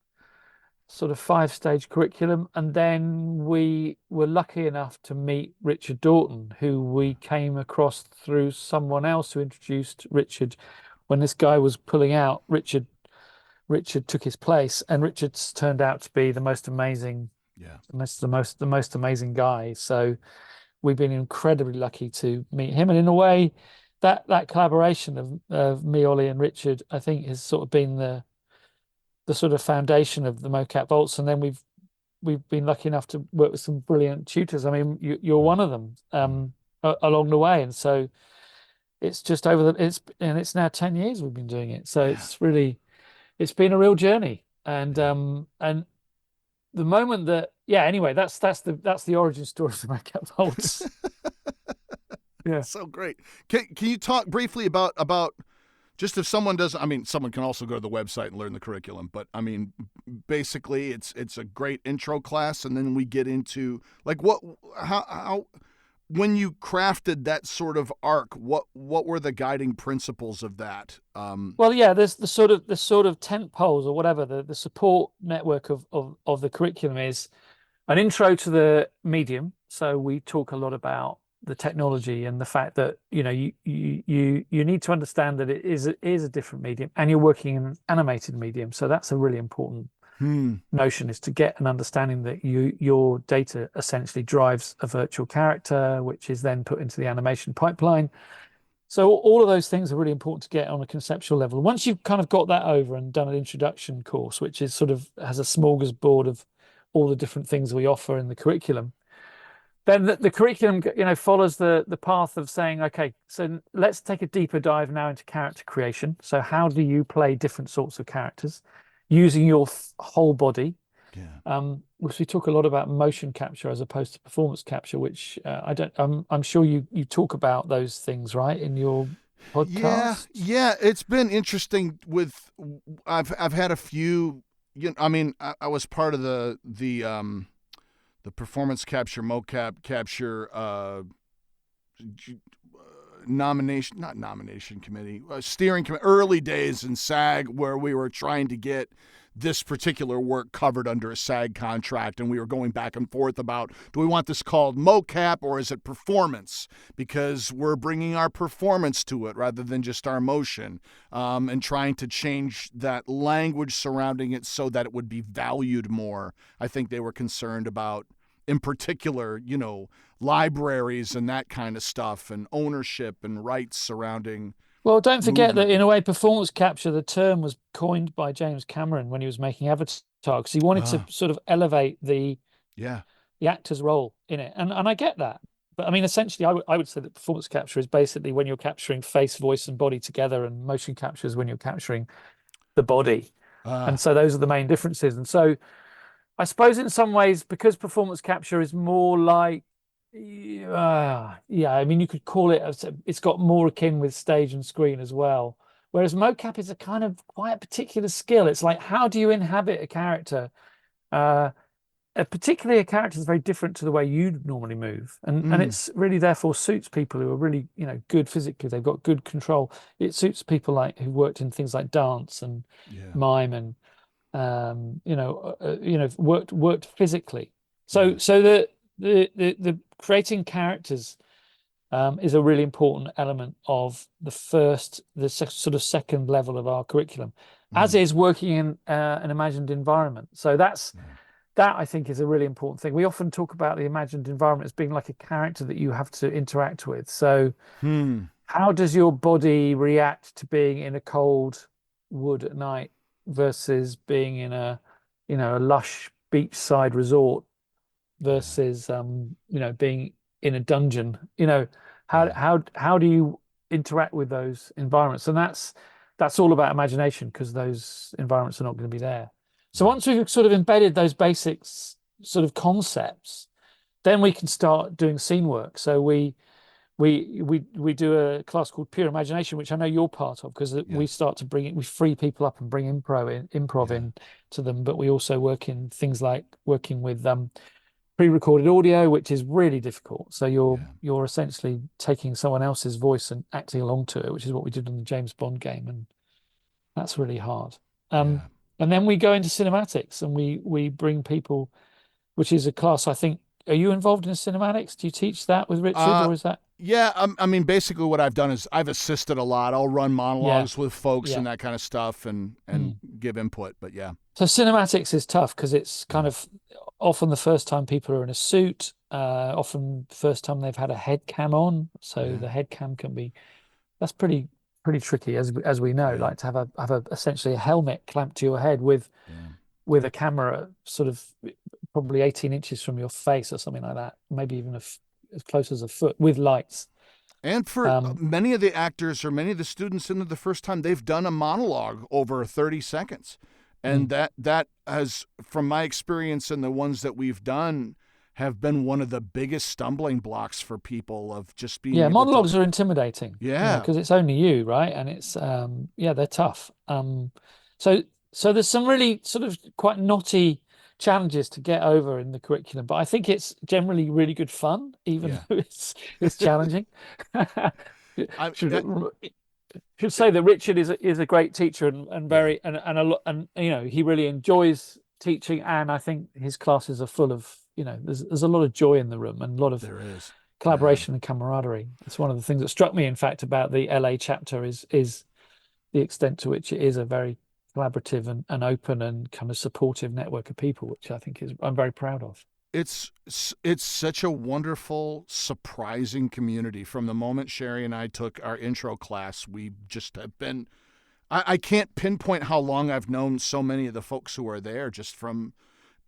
sort of 5-stage curriculum, and then we were lucky enough to meet Richard Doughton, who we came across through someone else who introduced Richard. When this guy was pulling out, Richard took his place, and Richard's turned out to be the most amazing, Yeah. the most amazing guy. So we've been incredibly lucky to meet him, and in a way, that collaboration of me, Ollie, and Richard, I think, has sort of been the sort of foundation of the MOCAP vaults. And then we've been lucky enough to work with some brilliant tutors. I mean, you're one of them, along the way, and so it's just it's now 10 years we've been doing it. So it's been a real journey. And the moment that, yeah, anyway, that's the origin story of the MOCAP vaults. Yeah. So great. Can you talk briefly about just if someone doesn't, I mean, someone can also go to the website and learn the curriculum, but I mean, basically it's a great intro class, and then we get into like how when you crafted that sort of arc, what were the guiding principles of that? Well, yeah, there's the sort of tent poles or whatever, the support network of the curriculum is an intro to the medium. So we talk a lot about the technology and the fact that you need to understand that it is a different medium, and you're working in an animated medium. So that's a really important notion, is to get an understanding that your data essentially drives a virtual character, which is then put into the animation pipeline. So all of those things are really important to get on a conceptual level. Once you've kind of got that over and done an introduction course, which is sort of has a smorgasbord of all the different things we offer in the curriculum, then the curriculum, follows the path of saying, okay, so let's take a deeper dive now into character creation. So how do you play different sorts of characters using your whole body? Yeah. Which we talk a lot about motion capture as opposed to performance capture, which I'm sure you talk about those things, right, in your podcast. Yeah, it's been interesting I've had a few, I mean, I was part of the performance capture, MOCAP capture nomination committee, steering committee, early days in SAG, where we were trying to get this particular work covered under a SAG contract, and we were going back and forth about, do we want this called MOCAP or is it performance? Because we're bringing our performance to it rather than just our motion, and trying to change that language surrounding it so that it would be valued more. I think they were concerned about, in particular, libraries and that kind of stuff, and ownership and rights surrounding. Well, don't forget movement. that in a way, performance capture, the term was coined by James Cameron when he was making Avatar, because he wanted to sort of elevate the actor's role in it. And I get that. But I mean, essentially, I would say that performance capture is basically when you're capturing face, voice, and body together, and motion capture is when you're capturing the body. And so those are the main differences. And so I suppose in some ways, because performance capture is more like, I mean, you could call it, it's got more akin with stage and screen as well. Whereas MOCAP is a kind of quite particular skill. It's like, how do you inhabit a character? Particularly a character is very different to the way you normally move. And it's really therefore suits people who are really, good physically. They've got good control. It suits people like who worked in things like dance and mime and worked physically. So the creating characters is a really important element of the sort of second level of our curriculum, as is working in an imagined environment. So that I think is a really important thing. We often talk about the imagined environment as being like a character that you have to interact with. So how does your body react to being in a cold wood at night? versus being in a, a lush beachside resort Yeah. versus being in a dungeon. How Yeah. how do you interact with those environments? And that's all about imagination, because those environments are not going to be there. So Yeah. once we've sort of embedded those basics sort of concepts, then we can start doing scene work. So we do a class called Pure Imagination, which I know you're part of, because we Yes. start to bring it, we free people up and bring improv Yeah. in to them. But we also work in things like working with pre-recorded audio, which is really difficult. So Yeah. you're essentially taking someone else's voice and acting along to it, which is what we did in the James Bond game, and that's really hard. Um, Yeah. and then we go into cinematics, and we bring people, which is a class, I think. Are you involved in cinematics? Do you teach that with Richard, Uh, or is that? yeah. I mean, basically, what I've done is I've assisted a lot. I'll run Yeah, monologues with folks yeah. and that kind of stuff, and Mm. give input. But yeah. So cinematics is tough because it's kind Yeah. of often the first time people are in a suit, often first time they've had a head cam on. So Yeah. the head cam can be, that's pretty tricky, as we know, Yeah. like to have a essentially a helmet clamped to your head with Yeah. a camera sort of probably 18 inches from your face or something like that, maybe even as close as a foot, with lights. And for Um, many of the actors or many of the students in the first time, they've done a monologue over 30 seconds. And mm. that has, from my experience and the ones that we've done, have been one of the biggest stumbling blocks for people of just being Yeah, able to. monologues are intimidating, Yeah. because it's only you, right? And it's yeah, they're tough. So there's some really sort of quite knotty challenges to get over in the curriculum, but I think it's generally really good fun, even Yeah. though it's challenging. I, Should I should say that Richard is a great teacher, and yeah. very and a lot, and he really enjoys teaching, and I think his classes are full of, there's a lot of joy in the room and a lot of There is. Yeah. collaboration and camaraderie. It's one of the things that struck me, in fact, about the LA chapter is the extent to which it is a very collaborative and open and kind of supportive network of people, which I think is I'm very proud of. It's such a wonderful, surprising community. From the moment Sherry and I took our intro class, we just have been. I can't pinpoint how long I've known so many of the folks who are there, just from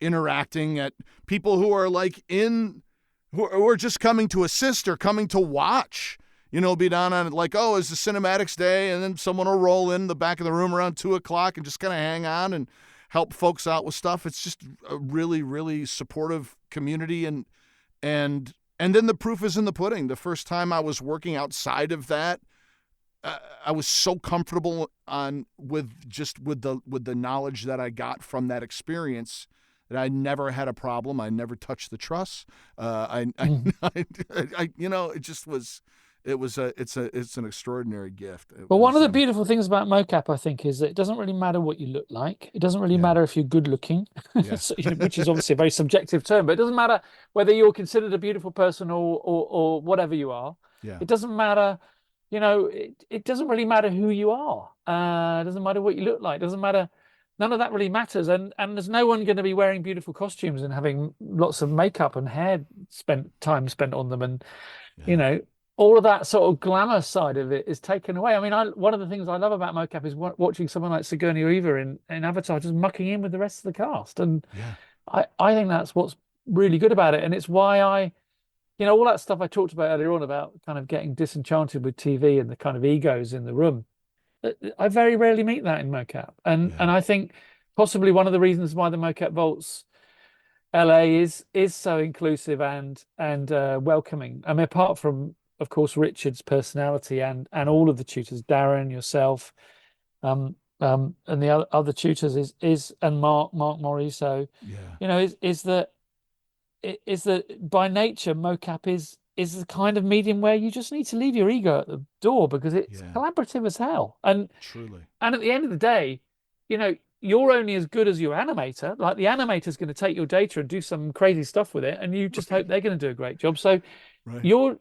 interacting at people who are like who are just coming to assist or coming to watch. Be down on like, oh, it's the cinematics day, and then someone will roll in the back of the room around 2:00 and just kind of hang on and help folks out with stuff. It's just a really, really supportive community, and then the proof is in the pudding. The first time I was working outside of that, I was so comfortable with the knowledge that I got from that experience that I never had a problem. I never touched the truss. It just was. It's an extraordinary gift. It But one was of the beautiful things about MOCAP, I think, is that it doesn't really matter what you look like. It doesn't really yeah, matter if you're good looking, yeah, which is obviously a very subjective term, but it doesn't matter whether you're considered a beautiful person or whatever you are. yeah, It doesn't matter, it doesn't really matter who you are. It doesn't matter what you look like. It doesn't matter. None of that really matters. And there's no one going to be wearing beautiful costumes and having lots of makeup and hair time spent on them. And, you yeah, know, all of that sort of glamour side of it is taken away. I mean, one of the things I love about MoCap is watching someone like Sigourney Weaver in Avatar just mucking in with the rest of the cast. And yeah, I think that's what's really good about it. And it's why all that stuff I talked about earlier on about kind of getting disenchanted with TV and the kind of egos in the room. I very rarely meet that in MoCap. And yeah, I think possibly one of the reasons why the MoCap Vaults LA is so inclusive and welcoming. I mean, apart from, of course, Richard's personality and all of the tutors, Darren, yourself, and the other tutors is and Mark Moriso, yeah, is that by nature MoCap is the kind of medium where you just need to leave your ego at the door because it's yeah. collaborative as hell. And Truly. at the end of the day, you're only as good as your animator. Like the animator's going to take your data and do some crazy stuff with it, and you just hope they're going to do a great job. So Right. your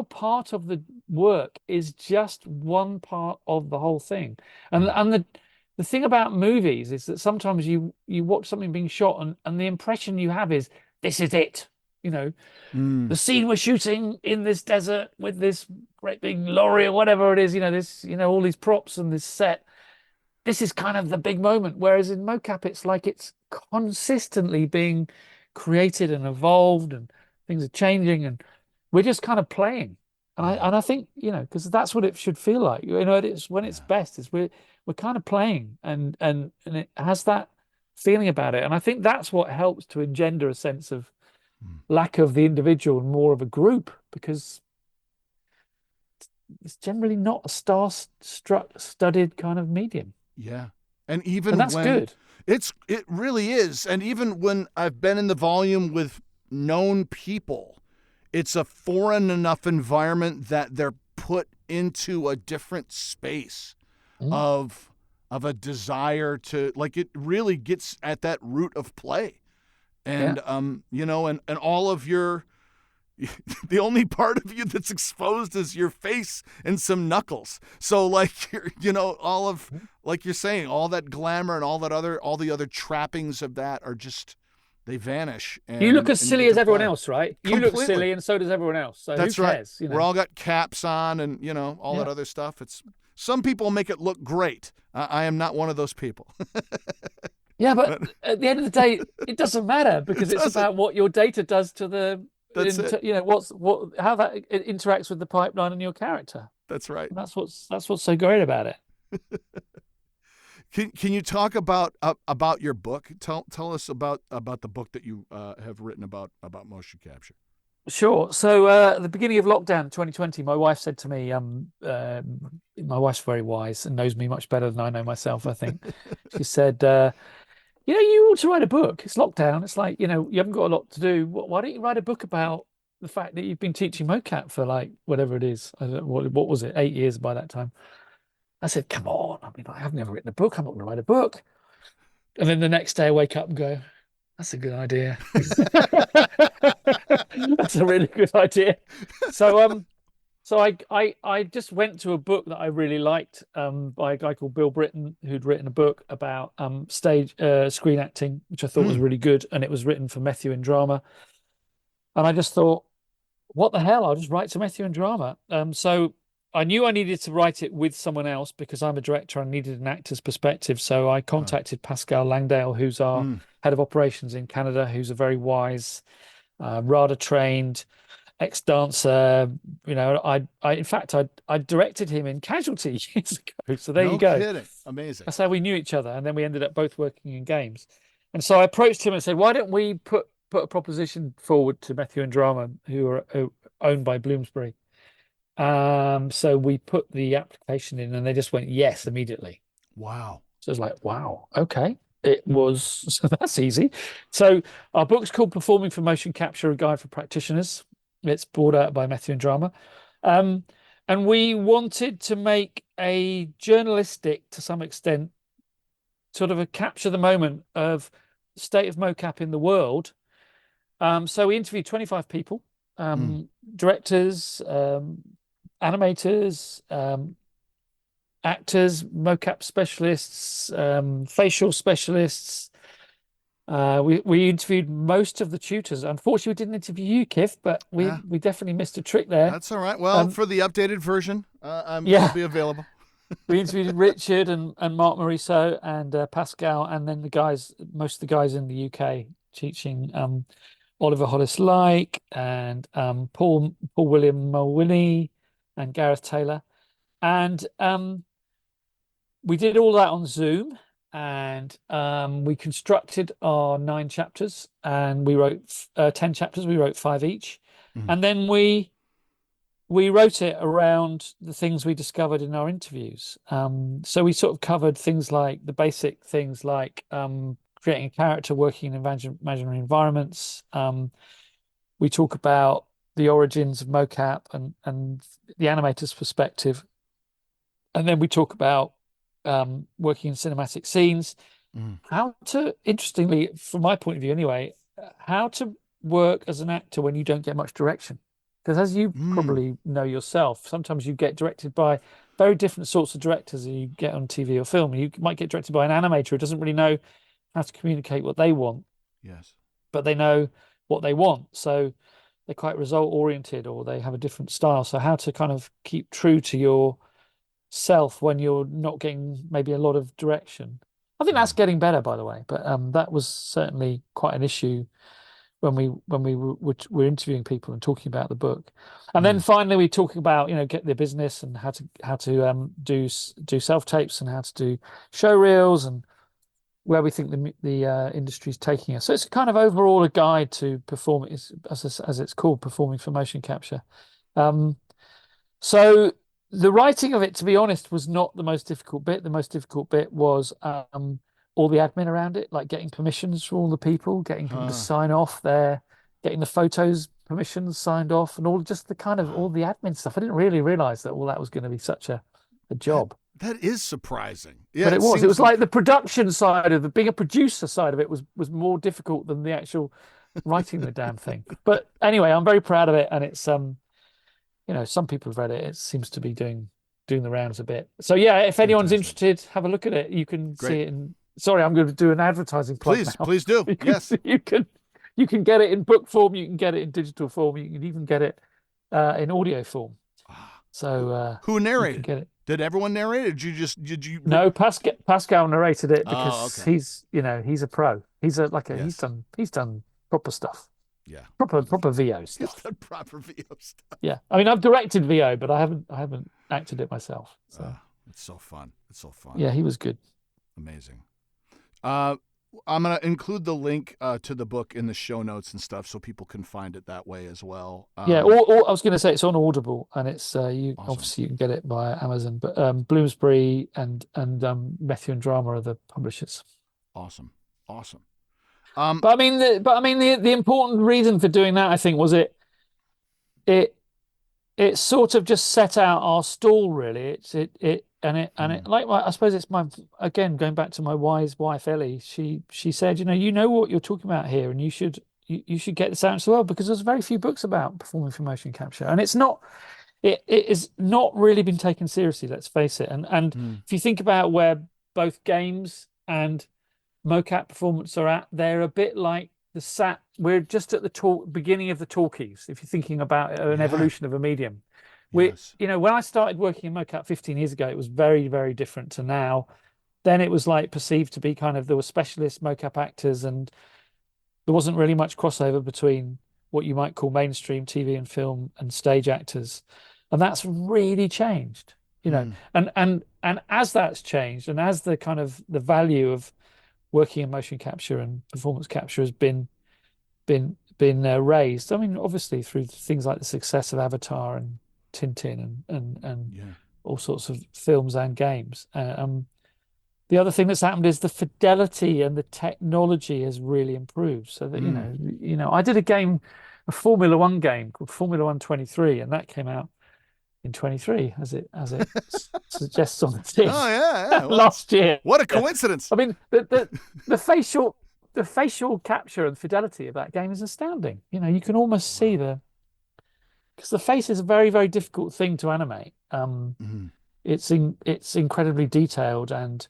part of the work is just one part of the whole thing. And the thing about movies is that sometimes you watch something being shot and the impression you have is this is it. The scene we're shooting in this desert with this great big lorry or whatever it is, this, all these props and this set. this is kind of the big moment. Whereas in MoCap, it's like it's consistently being created and evolved, and things are changing, and we're just kind of playing. And I Yeah. and I think, because that's what it should feel like. It's when it's Yeah. best, is we're kind of playing, and it has that feeling about it. And I think that's what helps to engender a sense of Mm. lack of the individual and more of a group, because it's generally not a star-studded kind of medium. Yeah. And And even that's when good. it really is. And even when I've been in the volume with known people, it's a foreign enough environment that they're put into a different space Mm. of a desire to, like, it really gets at that root of play. Yeah. And and all of your the only part of you that's exposed is your face and some knuckles. So like all of, like you're saying, all that glamour and all the other trappings of that are just, they vanish, You look as and you silly get as to everyone play. else, right? You look Completely. silly, and so does everyone else. So who That's right. cares? We're all got caps on and all that Yeah. other stuff. It's, some people make it look great. I am not one of those people. Yeah, but at the end of the day, it doesn't matter, It because it's doesn't. about what your data does to the, That's it. how that it interacts with the pipeline and your character. That's right. And that's what's so great about it. Can you talk about your book? Tell us about the book that you have written about motion capture. Sure. So at the beginning of lockdown 2020, my wife said to me, my wife's very wise and knows me much better than I know myself, I think. She said, you ought to write a book. It's lockdown. It's like, you haven't got a lot to do. Why don't you write a book about the fact that you've been teaching MoCap for like whatever it is? I don't know, what was it, 8 years by that time? I said, come on. I mean, I have never written a book. I'm not going to write a book. And then the next day I wake up and go, that's a good idea. That's a really good idea. So I just went to a book that I really liked, by a guy called Bill Britton, who'd written a book about stage screen acting, which I thought was really good, and it was written for Methuen in Drama. And I just thought, what the hell? I'll just write to Methuen in Drama. So I knew I needed to write it with someone else because I'm a director and needed an actor's perspective. So I contacted Pascal Langdale, who's our head of operations in Canada, who's a very wise, RADA trained ex-dancer. In fact, I directed him in Casualty years ago. So there you go. No kidding. Amazing. That's how we knew each other, and then we ended up both working in games. And so I approached him and said, "Why don't we put a proposition forward to Methuen and Drama, who are owned by Bloomsbury?" So we put the application in, and they just went yes immediately. Wow. So I was like, wow, okay. It was, so that's easy. So our book's called Performing for Motion Capture, a Guide for Practitioners. It's brought out by Methuen and Drama. And we wanted to make a journalistic, to some extent, sort of a capture the moment of the state of MoCap in the world. So we interviewed 25 people, directors, animators, actors, MoCap specialists, facial specialists. We interviewed most of the tutors. Unfortunately, we didn't interview you, Kif, but we definitely missed a trick there. That's all right. Well, for the updated version, I'll be available. We interviewed Richard and Mark Mariso and Pascal, and then most of the guys in the UK teaching, Oliver Hollis-Like and Paul William Mulwiney and Gareth Taylor. And we did all that on Zoom, and we constructed our 9 chapters, and we wrote 10 chapters. We wrote 5 each. And then we wrote it around the things we discovered in our interviews. So we sort of covered things like the basic things like creating a character, working in imaginary environments. We talk about the origins of MoCap and the animator's perspective. And then we talk about working in cinematic scenes, how to, interestingly, from my point of view anyway, how to work as an actor when you don't get much direction. Because as you probably know yourself, sometimes you get directed by very different sorts of directors that you get on TV or film. You might get directed by an animator who doesn't really know how to communicate what they want. Yes. But they know what they want. So they're quite result oriented, or they have a different style. So how to kind of keep true to your self when you're not getting maybe a lot of direction. I think that's getting better, by the way, but that was certainly quite an issue when we were interviewing people and talking about the book. And then finally we talk about, get the business and how to do self tapes and how to do show reels and where we think the industry is taking us. So it's kind of overall a guide to performing, as it's called, performing for motion capture. So the writing of it, to be honest, was not the most difficult bit. The most difficult bit was all the admin around it, like getting permissions from all the people, getting people to sign off there, getting the photos permissions signed off, and all just the kind of all the admin stuff. I didn't really realize that all that was going to be such a job. That is surprising. Yeah, but it was like the production side of being a producer side of it was more difficult than the actual writing the damn thing. But anyway, I'm very proud of it, and it's some people have read it. It seems to be doing the rounds a bit. So yeah, if anyone's interested, have a look at it. You can see it in. Sorry, I'm going to do an advertising plug now. Please do. Yes, you can get it in book form. You can get it in digital form. You can even get it in audio form. So who narrated? Get it. Did everyone narrate it? Did you? No, Pascal narrated it because he's a pro. He's done proper stuff. Yeah, proper VO stuff. He's done proper VO stuff. Yeah, I mean I've directed VO, but I haven't acted it myself. So it's so fun. Yeah, he was good. Amazing. I'm going to include the link to the book in the show notes and stuff so people can find it that way as well. Yeah, or I was going to say it's on Audible, and it's Awesome. Obviously you can get it via Amazon, but Bloomsbury and Methuen Drama are the publishers. Awesome. But I mean the important reason for doing that, I think, was it sort of just set out our stall, really. Like, I suppose it's again going back to my wise wife Ellie. She said, you know what you're talking about here, and you should get this out as well, because there's very few books about performing for motion capture, and it is not really been taken seriously. Let's face it. And if you think about where both games and MOCAP performance are at, they're a bit like we're just at the beginning of the talkies. If you're thinking about an evolution of a medium. When I started working in MOCAP 15 years ago, it was very, very different to now. Then it was like perceived to be there were specialist MOCAP actors, and there wasn't really much crossover between what you might call mainstream TV and film and stage actors. And that's really changed, and as that's changed, and as the kind of the value of working in motion capture and performance capture has been raised. I mean, obviously through things like the success of Avatar and Tintin and all sorts of films and games. The other thing that's happened is the fidelity and the technology has really improved. So that I did a Formula One game called Formula One 23, and that came out in 23 as it suggests on the tin. Oh yeah. Well, last year. What a coincidence! I mean, the facial capture and fidelity of that game is astounding. You can almost see because the face is a very, very difficult thing to animate. It's incredibly detailed, and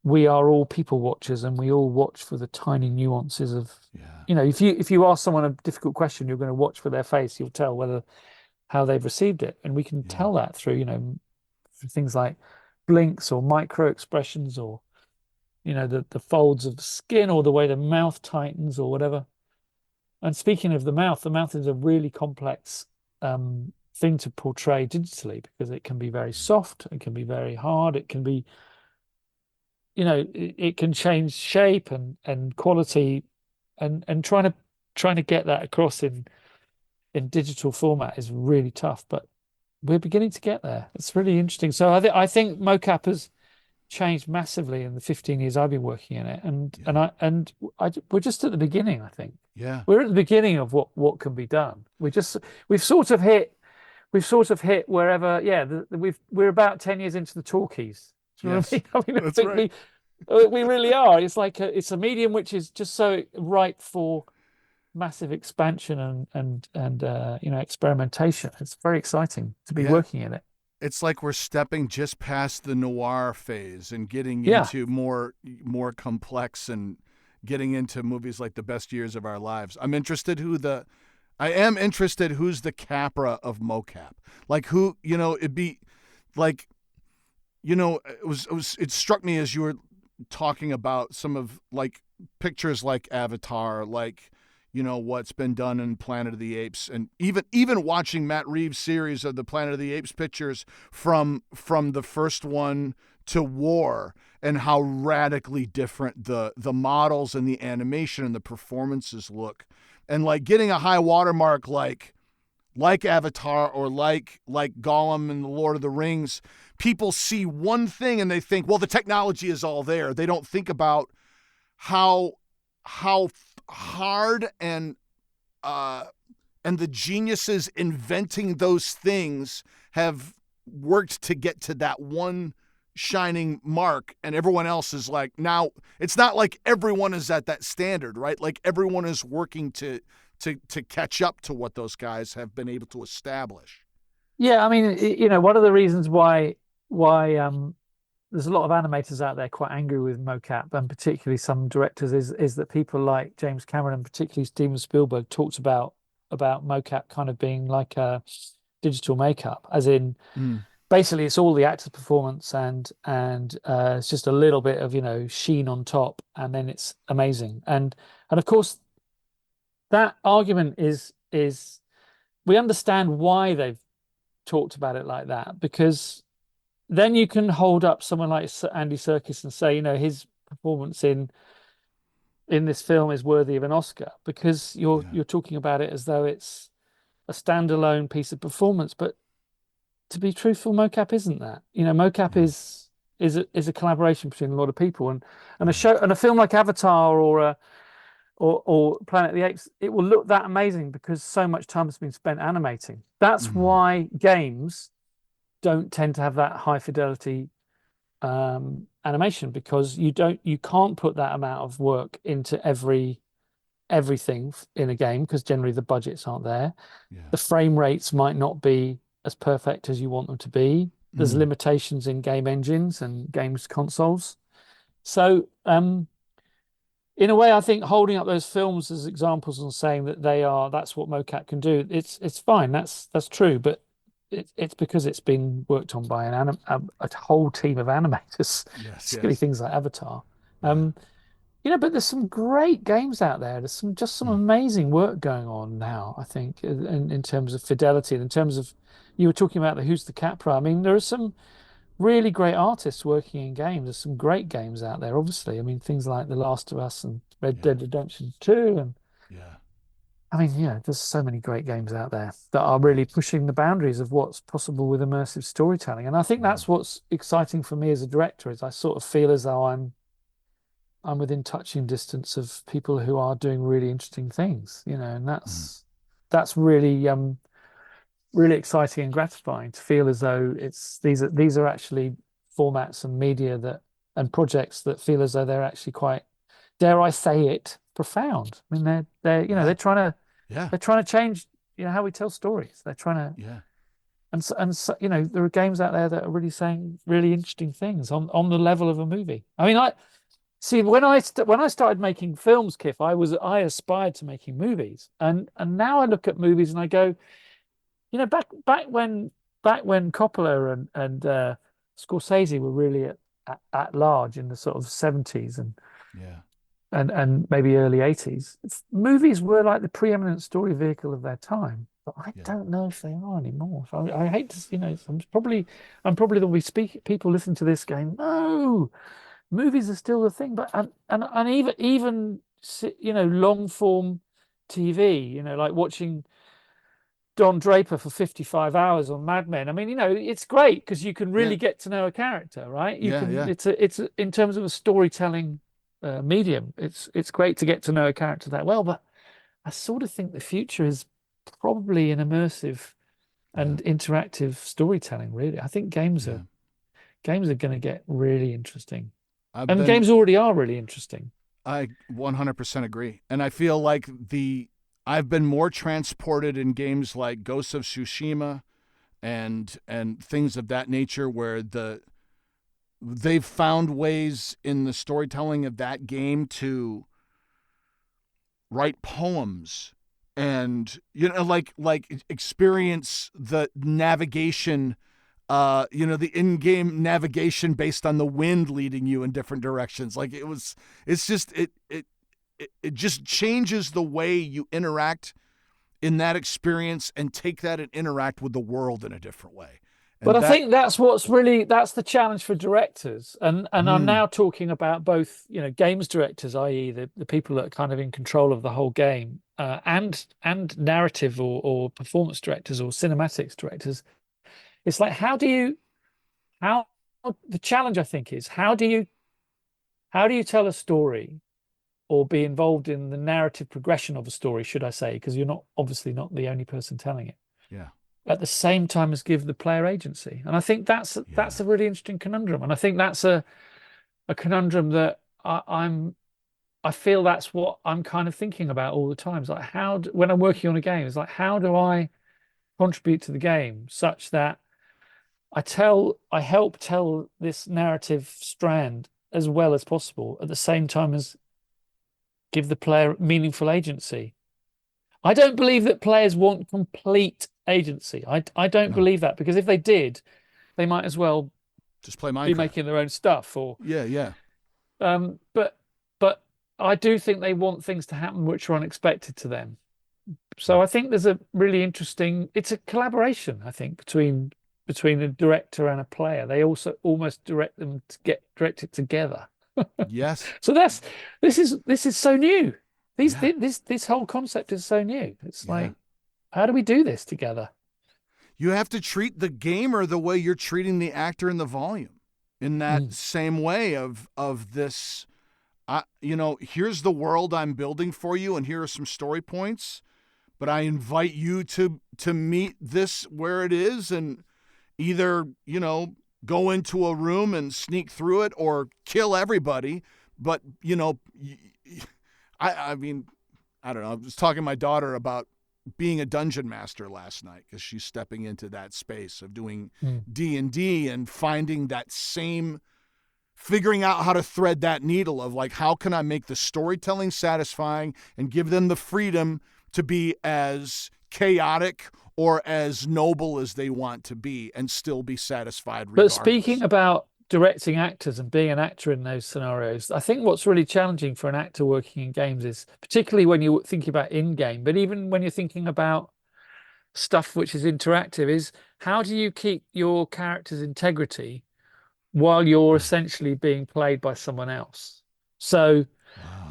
we are all people watchers, and we all watch for the tiny nuances of. If you ask someone a difficult question, you're going to watch for their face. You'll tell how they've received it, and we can tell that through things like blinks or micro expressions, or the folds of the skin, or the way the mouth tightens, or whatever. And speaking of the mouth is a really complex thing to portray digitally, because it can be very soft, it can be very hard, it can be it can change shape and quality, and trying to get that across in digital format is really tough, but we're beginning to get there. It's really interesting. So I think MOCAP has changed massively in the 15 years I've been working in it, and we're just at the beginning. I think we're at the beginning of what can be done. We've sort of hit wherever we're about 10 years into the talkies. Yes. I mean, That's right. We really are. It's like it's a medium which is just so ripe for massive expansion and experimentation. It's very exciting to be working in it. It's like we're stepping just past the noir phase and getting into more complex, and getting into movies like The Best Years of Our Lives. I'm interested who's the Capra of MOCAP. Like who, it'd be like it struck me as you were talking about some of like pictures like Avatar, like what's been done in Planet of the Apes, and even watching Matt Reeves' series of the Planet of the Apes pictures from the first one to War, and how radically different the models and the animation and the performances look, and like getting a high watermark like Avatar or like Gollum in the Lord of the Rings. People see one thing and they think, well, the technology is all there. They don't think about how hard and the geniuses inventing those things have worked to get to that one shining mark, and everyone else is like, now it's not like everyone is at that standard, right? Like everyone is working to catch up to what those guys have been able to establish. Yeah, I mean, one of the reasons why there's a lot of animators out there quite angry with MOCAP, and particularly some directors, is that people like James Cameron and particularly Steven Spielberg talked about MOCAP kind of being like a digital makeup, as in basically it's all the actor's performance and it's just a little bit of sheen on top, and then it's amazing. And of course that argument is we understand why they've talked about it like that, because then you can hold up someone like Andy Serkis and say, his performance in this film is worthy of an Oscar, because you're talking about it as though it's a standalone piece of performance. But to be truthful, MOCAP isn't that. MOCAP is a collaboration between a lot of people, and a show and a film like Avatar or Planet of the Apes, it will look that amazing because so much time has been spent animating. That's why games don't tend to have that high fidelity animation, because you can't put that amount of work into everything in a game, because generally the budgets aren't there. The frame rates might not be as perfect as you want them to be. There's limitations in game engines and games consoles. So in a way, I think holding up those films as examples and saying that that's what MOCAP can do, it's fine. That's true, but it's because it's been worked on by a whole team of animators, particularly things like Avatar. But there's some great games out there. There's some amazing work going on now, I think, in terms of fidelity and in terms of, you were talking about the Who's the Capra. I mean, there are some really great artists working in games. There's some great games out there, obviously. I mean, things like The Last of Us and Red Dead Redemption 2. And I mean, there's so many great games out there that are really pushing the boundaries of what's possible with immersive storytelling. And I think that's what's exciting for me as a director, is I sort of feel as though I'm within touching distance of people who are doing really interesting things, and that's really really exciting and gratifying to feel as though these are actually formats and media and projects that feel as though they're actually quite, dare I say it, profound. I mean, they're trying to change how we tell stories. They're trying to and so, there are games out there that are really saying really interesting things on the level of a movie. I mean, when I started making films, Kif, I aspired to making movies, and now I look at movies and I go, back when Coppola and Scorsese were really at large in the sort of 70s and maybe early 80s, movies were like the preeminent story vehicle of their time. But I don't know if they are anymore. So I hate to, I'm probably there'll be people listening to this going, no, movies are still the thing. But and even long form TV, like watching Don Draper for 55 hours on Mad Men. I mean, it's great because you can really get to know a character, right? It's in terms of a storytelling medium, it's great to get to know a character that well. But I sort of think the future is probably an immersive and interactive storytelling. Really, I think games are going to get really interesting, games already are really interesting. I 100% agree, and I feel like I've been more transported in games like Ghost of Tsushima and things of that nature, where they've found ways in the storytelling of that game to write poems and like experience the navigation the in-game navigation based on the wind leading you in different directions. Like it's just it just changes the way you interact in that experience and take that and interact with the world in a different way. But I think that's that's the challenge for directors. And I'm now talking about both, games directors, i.e. the people that are kind of in control of the whole game, and narrative or performance directors or cinematics directors. It's like, the challenge, I think, is how do you tell a story or be involved in the narrative progression of a story, should I say, because you're obviously not the only person telling it. Yeah. At the same time as give the player agency. And I think that's a really interesting conundrum. And I think that's a conundrum that I feel that's what I'm kind of thinking about all the time. It's like, when I'm working on a game, it's like, how do I contribute to the game such that I help tell this narrative strand as well as possible, at the same time as give the player meaningful agency. I don't believe that players want complete agency. I don't believe that, because if they did, they might as well just play Minecraft, be making their own stuff. Or yeah. But I do think they want things to happen which are unexpected to them. So I think there's a really interesting. It's a collaboration, I think, between a director and a player. They also almost direct them to get directed together. Yes. So this is so new. This whole concept is so new. It's like, how do we do this together? You have to treat the gamer the way you're treating the actor in the volume, in that same way of this. Here's the world I'm building for you, and here are some story points. But I invite you to meet this where it is, and either go into a room and sneak through it, or kill everybody. But I mean, I don't know. I was talking to my daughter about being a dungeon master last night, because she's stepping into that space of doing D&D and finding that same, figuring out how to thread that needle of like, how can I make the storytelling satisfying and give them the freedom to be as chaotic or as noble as they want to be and still be satisfied regardless. But speaking about directing actors and being an actor in those scenarios, I think what's really challenging for an actor working in games is, particularly when you're thinking about in-game, but even when you're thinking about stuff which is interactive, is how do you keep your character's integrity while you're essentially being played by someone else? So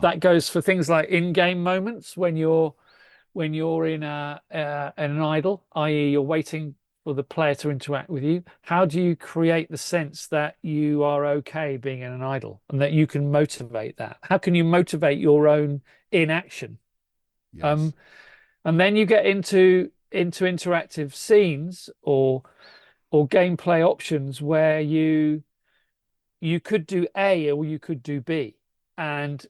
that goes for things like in-game moments when you're in an idle, i.e. you're waiting for the player to interact with you. How do you create the sense that you are okay being in an idle and that you can motivate that? How can you motivate your own inaction? Yes. And then you get into interactive scenes or gameplay options where you could do A or you could do B. And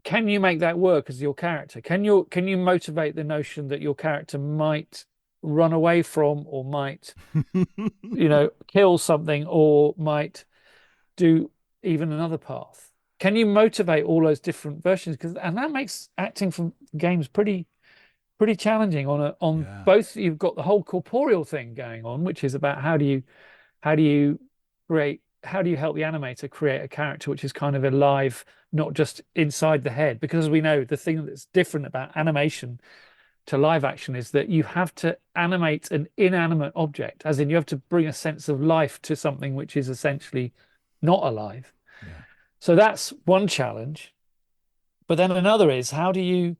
can you make that work as your character? Can you motivate the notion that your character might run away from, or might kill something, or might do even another path? Can you motivate all those different versions? And that makes acting from games pretty challenging on both. You've got the whole corporeal thing going on, which is about how do you help the animator create a character which is kind of alive, not just inside the head? Because as we know, the thing that's different about animation to live action is that you have to animate an inanimate object, as in you have to bring a sense of life to something which is essentially not alive. So that's one challenge. But then another is, how do you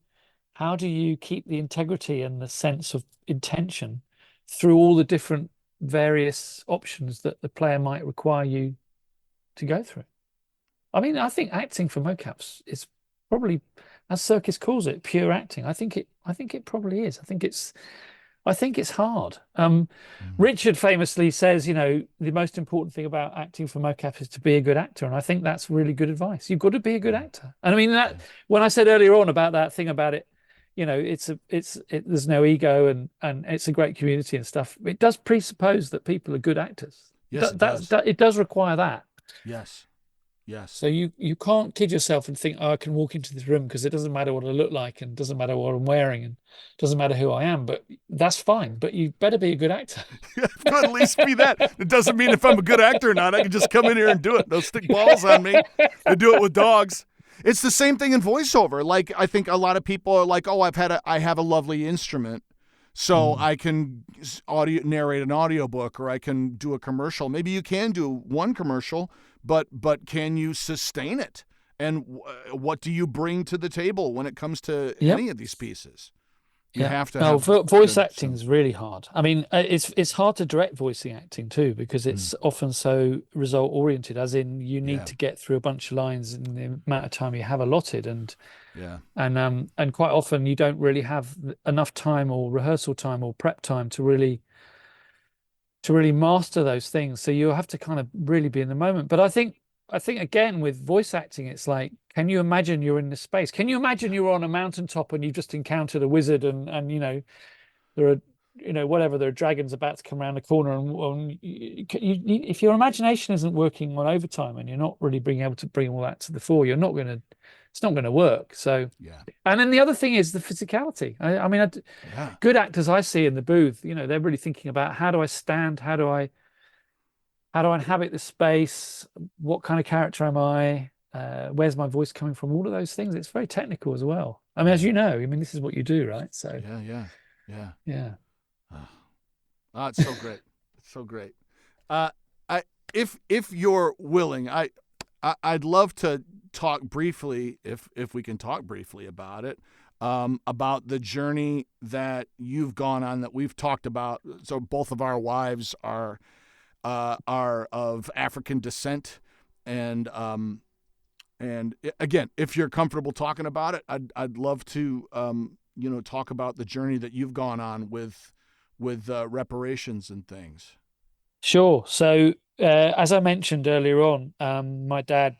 keep the integrity and the sense of intention through all the different various options that the player might require you to go through? I mean, I think acting for mocaps is probably, as Circus calls it, pure acting. I think it probably is. I think it's hard. Richard famously says, the most important thing about acting for mocap is to be a good actor, and I think that's really good advice. You've got to be a good actor. And I mean that when I said earlier on about that thing about it, there's no ego and it's a great community and stuff. It does presuppose that people are good actors. Yes, it does require that. Yes. Yes. So you can't kid yourself and think, oh, I can walk into this room because it doesn't matter what I look like and doesn't matter what I'm wearing and doesn't matter who I am. But that's fine. But you better be a good actor. I've got to at least be that. It doesn't mean if I'm a good actor or not. I can just come in here and do it. They'll stick balls on me. They do it with dogs. It's the same thing in voiceover. Like, I think a lot of people are like, oh, I have a lovely instrument, so I can narrate an audiobook, or I can do a commercial. Maybe you can do one commercial, but can you sustain it? And what do you bring to the table when it comes to Yep. any of these pieces? You Yeah. have to No, have voice good, acting is really hard. I mean, it's hard to direct voicing acting too because it's often so result oriented, as in you need to get through a bunch of lines in the amount of time you have allotted, and quite often you don't really have enough time or rehearsal time or prep time to really master those things. So you have to kind of really be in the moment. But I think again with voice acting, it's like, can you imagine you're in this space? Can you imagine you're on a mountaintop and you've just encountered a wizard and there are whatever, there are dragons about to come around the corner, and if your imagination isn't working on overtime and you're not really being able to bring all that to the fore, it's not going to work. So and then the other thing is the physicality. I mean, good actors I see in the booth, they're really thinking about, how do I stand? How do I inhabit the space? What kind of character am I? Where's my voice coming from? All of those things. It's very technical as well. I mean, as you know, I mean, this is what you do, right? So yeah. It's so great. It's so great. If you're willing, I'd love to talk briefly, if we can talk briefly about it, about the journey that you've gone on, that we've talked about. So both of our wives are of African descent, and again, if you're comfortable talking about it, I'd love to talk about the journey that you've gone on with reparations and things. Sure. So as I mentioned earlier on, my dad,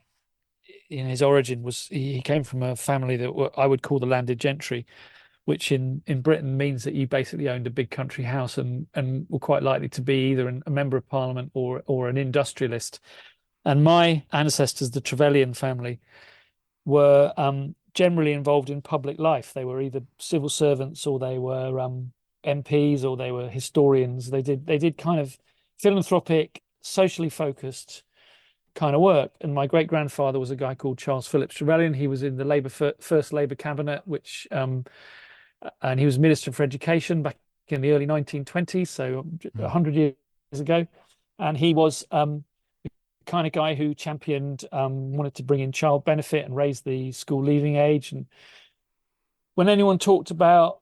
in his origin, he came from a family that I would call the landed gentry, which in Britain means that you basically owned a big country house and were quite likely to be either a member of parliament or an industrialist. And my ancestors, the Trevelyan family, were generally involved in public life. They were either civil servants, or they were MPs, or they were historians. They did kind of philanthropic, socially focused kind of work. And my great grandfather was a guy called Charles Phillips Trevelyan. He was in the first Labour cabinet, and he was Minister for Education back in the early 1920s, so 100 years ago. And he was the kind of guy who championed, wanted to bring in child benefit and raise the school leaving age. And when anyone talked about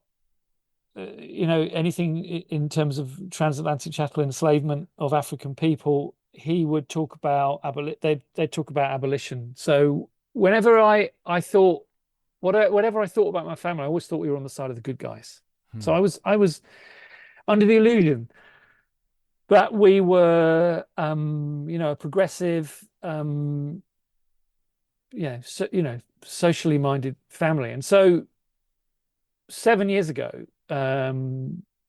anything in terms of transatlantic chattel enslavement of African people, he would talk about they'd talk about abolition. So whenever whatever I thought about my family, I always thought we were on the side of the good guys. So I was under the illusion that we were a progressive, socially minded family. And so 7 years ago,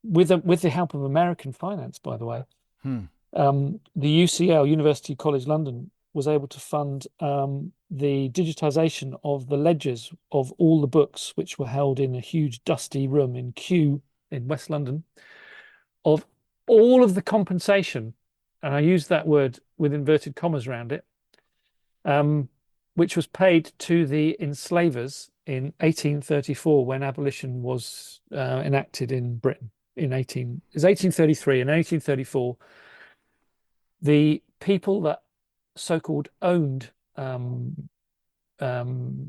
with the help of American finance, by the way, the UCL, University College London, was able to fund the digitization of the ledgers of all the books which were held in a huge dusty room in Kew in West London, of all of the compensation, and I use that word with inverted commas around it, which was paid to the enslavers in 1834, when abolition was enacted in Britain. It was 1833. In 1834, the people that so-called owned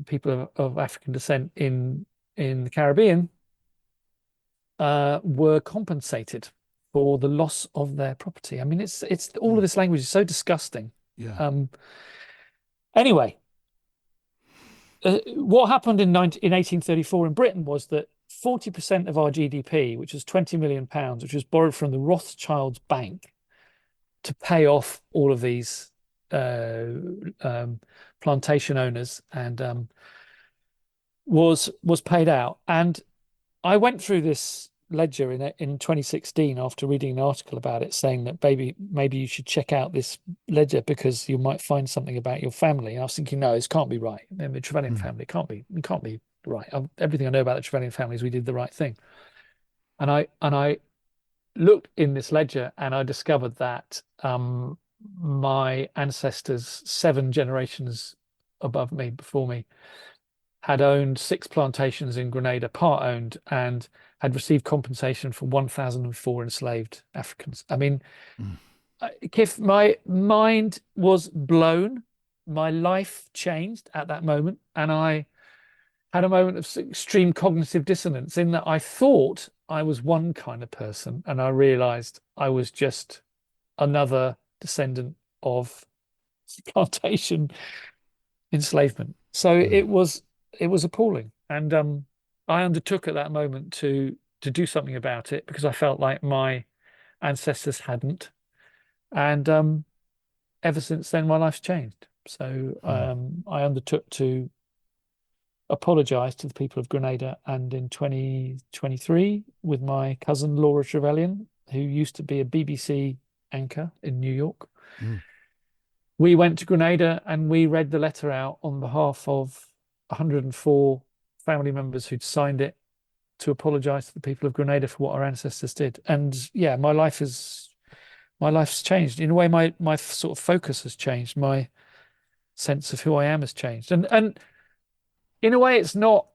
people of African descent in the Caribbean were compensated for the loss of their property. I mean, it's all of this language is so disgusting. Anyway, what happened in 1834 in Britain was that 40% of our GDP, which was £20 million, which was borrowed from the Rothschilds Bank to pay off all of these plantation owners, and was paid out. And I went through this ledger in 2016 after reading an article about it, saying that maybe you should check out this ledger because you might find something about your family. And I was thinking, no, this can't be right. I mean, the Trevelyan family it can't be right. Everything I know about the Trevelyan family is we did the right thing. And I looked in this ledger and I discovered that my ancestors, 7 generations above me, before me, had owned 6 plantations in Grenada, part owned, and had received compensation for 1,004 enslaved Africans. I mean, Kif, my mind was blown. My life changed at that moment, and I had a moment of extreme cognitive dissonance in that I thought I was one kind of person, and I realized I was just another descendant of plantation enslavement. So it was appalling, and I undertook at that moment to do something about it because I felt like my ancestors hadn't, and ever since then my life's changed. So I undertook to apologize to the people of Grenada, and in 2023 with my cousin Laura Trevelyan, who used to be a BBC anchor in New York, we went to Grenada and we read the letter out on behalf of 104 family members who'd signed it to apologize to the people of Grenada for what our ancestors did. And yeah, my life's changed. In a way, my sort of focus has changed. My sense of who I am has changed. And in a way, it's not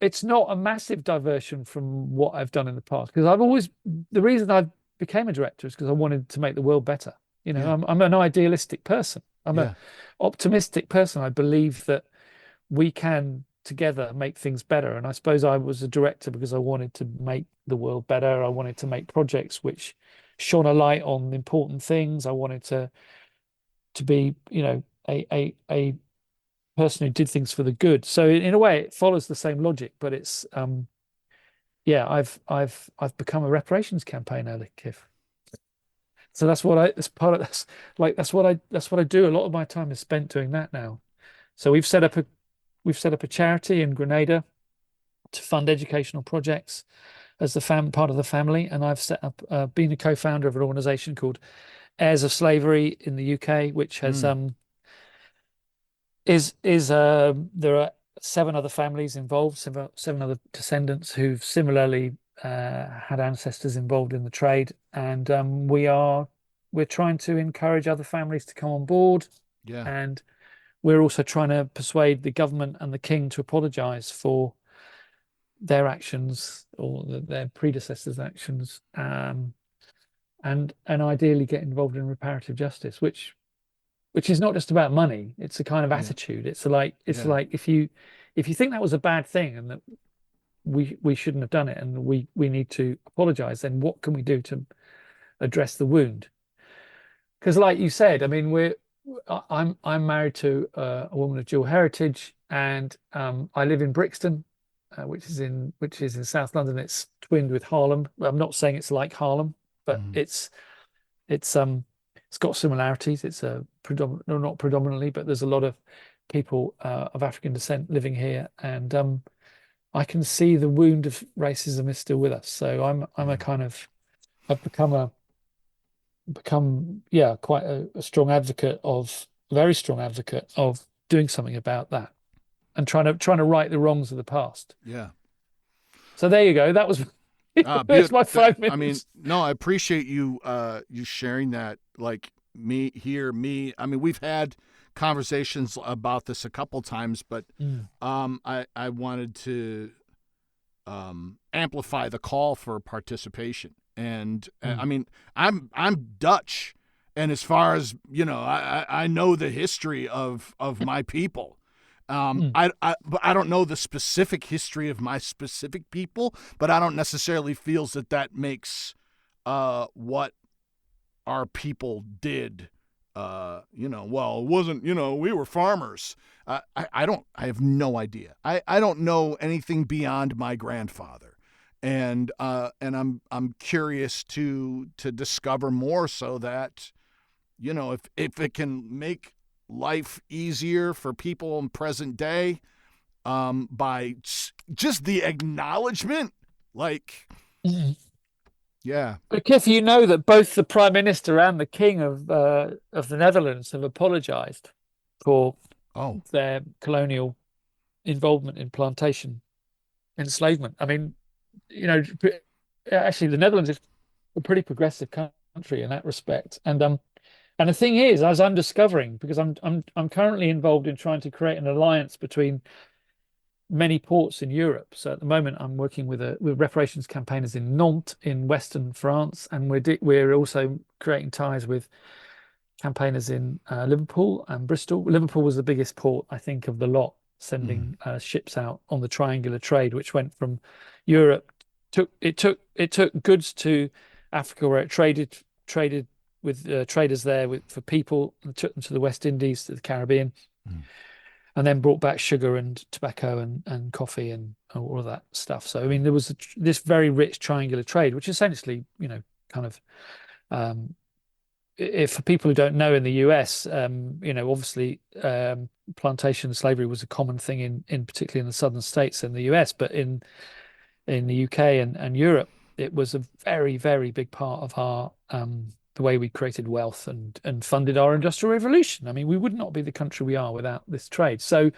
a massive diversion from what I've done in the past, because the reason I became a director is because I wanted to make the world better. You know, I'm an idealistic person. I'm an optimistic person. I believe that we can together make things better. And I suppose I was a director because I wanted to make the world better. I wanted to make projects which shone a light on important things. I wanted to be, you know, a person who did things for the good. So in a way, it follows the same logic, but it's I've become a reparations campaigner, Kif. So that's what I do. A lot of my time is spent doing that now. So we've set up a charity in Grenada to fund educational projects as the part of the family, and I've set up been a co-founder of an organization called Heirs of Slavery in the UK, which has there are 7 other families involved, 7 other descendants who've similarly had ancestors involved in the trade, and we're trying to encourage other families to come on board. And we're also trying to persuade the government and the king to apologize for their actions or their predecessors' actions, and ideally get involved in reparative justice, which is not just about money. It's a kind of attitude. It's like if you think that was a bad thing and that we shouldn't have done it and we need to apologize, then what can we do to address the wound? Because like you said, I mean, I'm married to a woman of dual heritage, and I live in Brixton, which is in South London. It's twinned with Harlem. I'm not saying it's like Harlem, but it's got similarities. It's not predominantly, but there's a lot of people of African descent living here, and I can see the wound of racism is still with us. So I've become quite a very strong advocate of doing something about that and trying to right the wrongs of the past. Yeah. So there you go. That was that's my 5 minutes. I mean, no, I appreciate you sharing that. Like me. I mean, we've had conversations about this a couple times, but I wanted to amplify the call for participation. And I mean, I'm Dutch, and as far as you know, I know the history of my people. But I don't know the specific history of my specific people, but I don't necessarily feel that makes what our people did. Well, it wasn't. We were farmers. I have no idea. I don't know anything beyond my grandfather. And I'm curious to discover more, so that if it can make life easier for people in present day by just the acknowledgement Like, Mhm. yeah. But Kif, you know that both the Prime Minister and the King of the Netherlands have apologized for Oh, their colonial involvement in plantation enslavement. I mean, actually, the Netherlands is a pretty progressive country in that respect. And the thing is, as I'm discovering, because I'm currently involved in trying to create an alliance between many ports in Europe. So at the moment, I'm working with reparations campaigners in Nantes in Western France, and we're also creating ties with campaigners in Liverpool and Bristol. Liverpool was the biggest port, I think, of the lot, mm, sending ships out on the triangular trade, which went from Europe. It took goods to Africa, where it traded with traders there for people, and took them to the West Indies, to the Caribbean, mm. and then brought back sugar and tobacco and coffee and all of that stuff. So I mean, there was this very rich triangular trade, which essentially, kind of um, if for people who don't know, in the US, obviously plantation slavery was a common thing in particularly in the southern states in the US, but in the UK and Europe, it was a very, very big part of our the way we created wealth and funded our industrial revolution. I mean, we would not be the country we are without this trade. So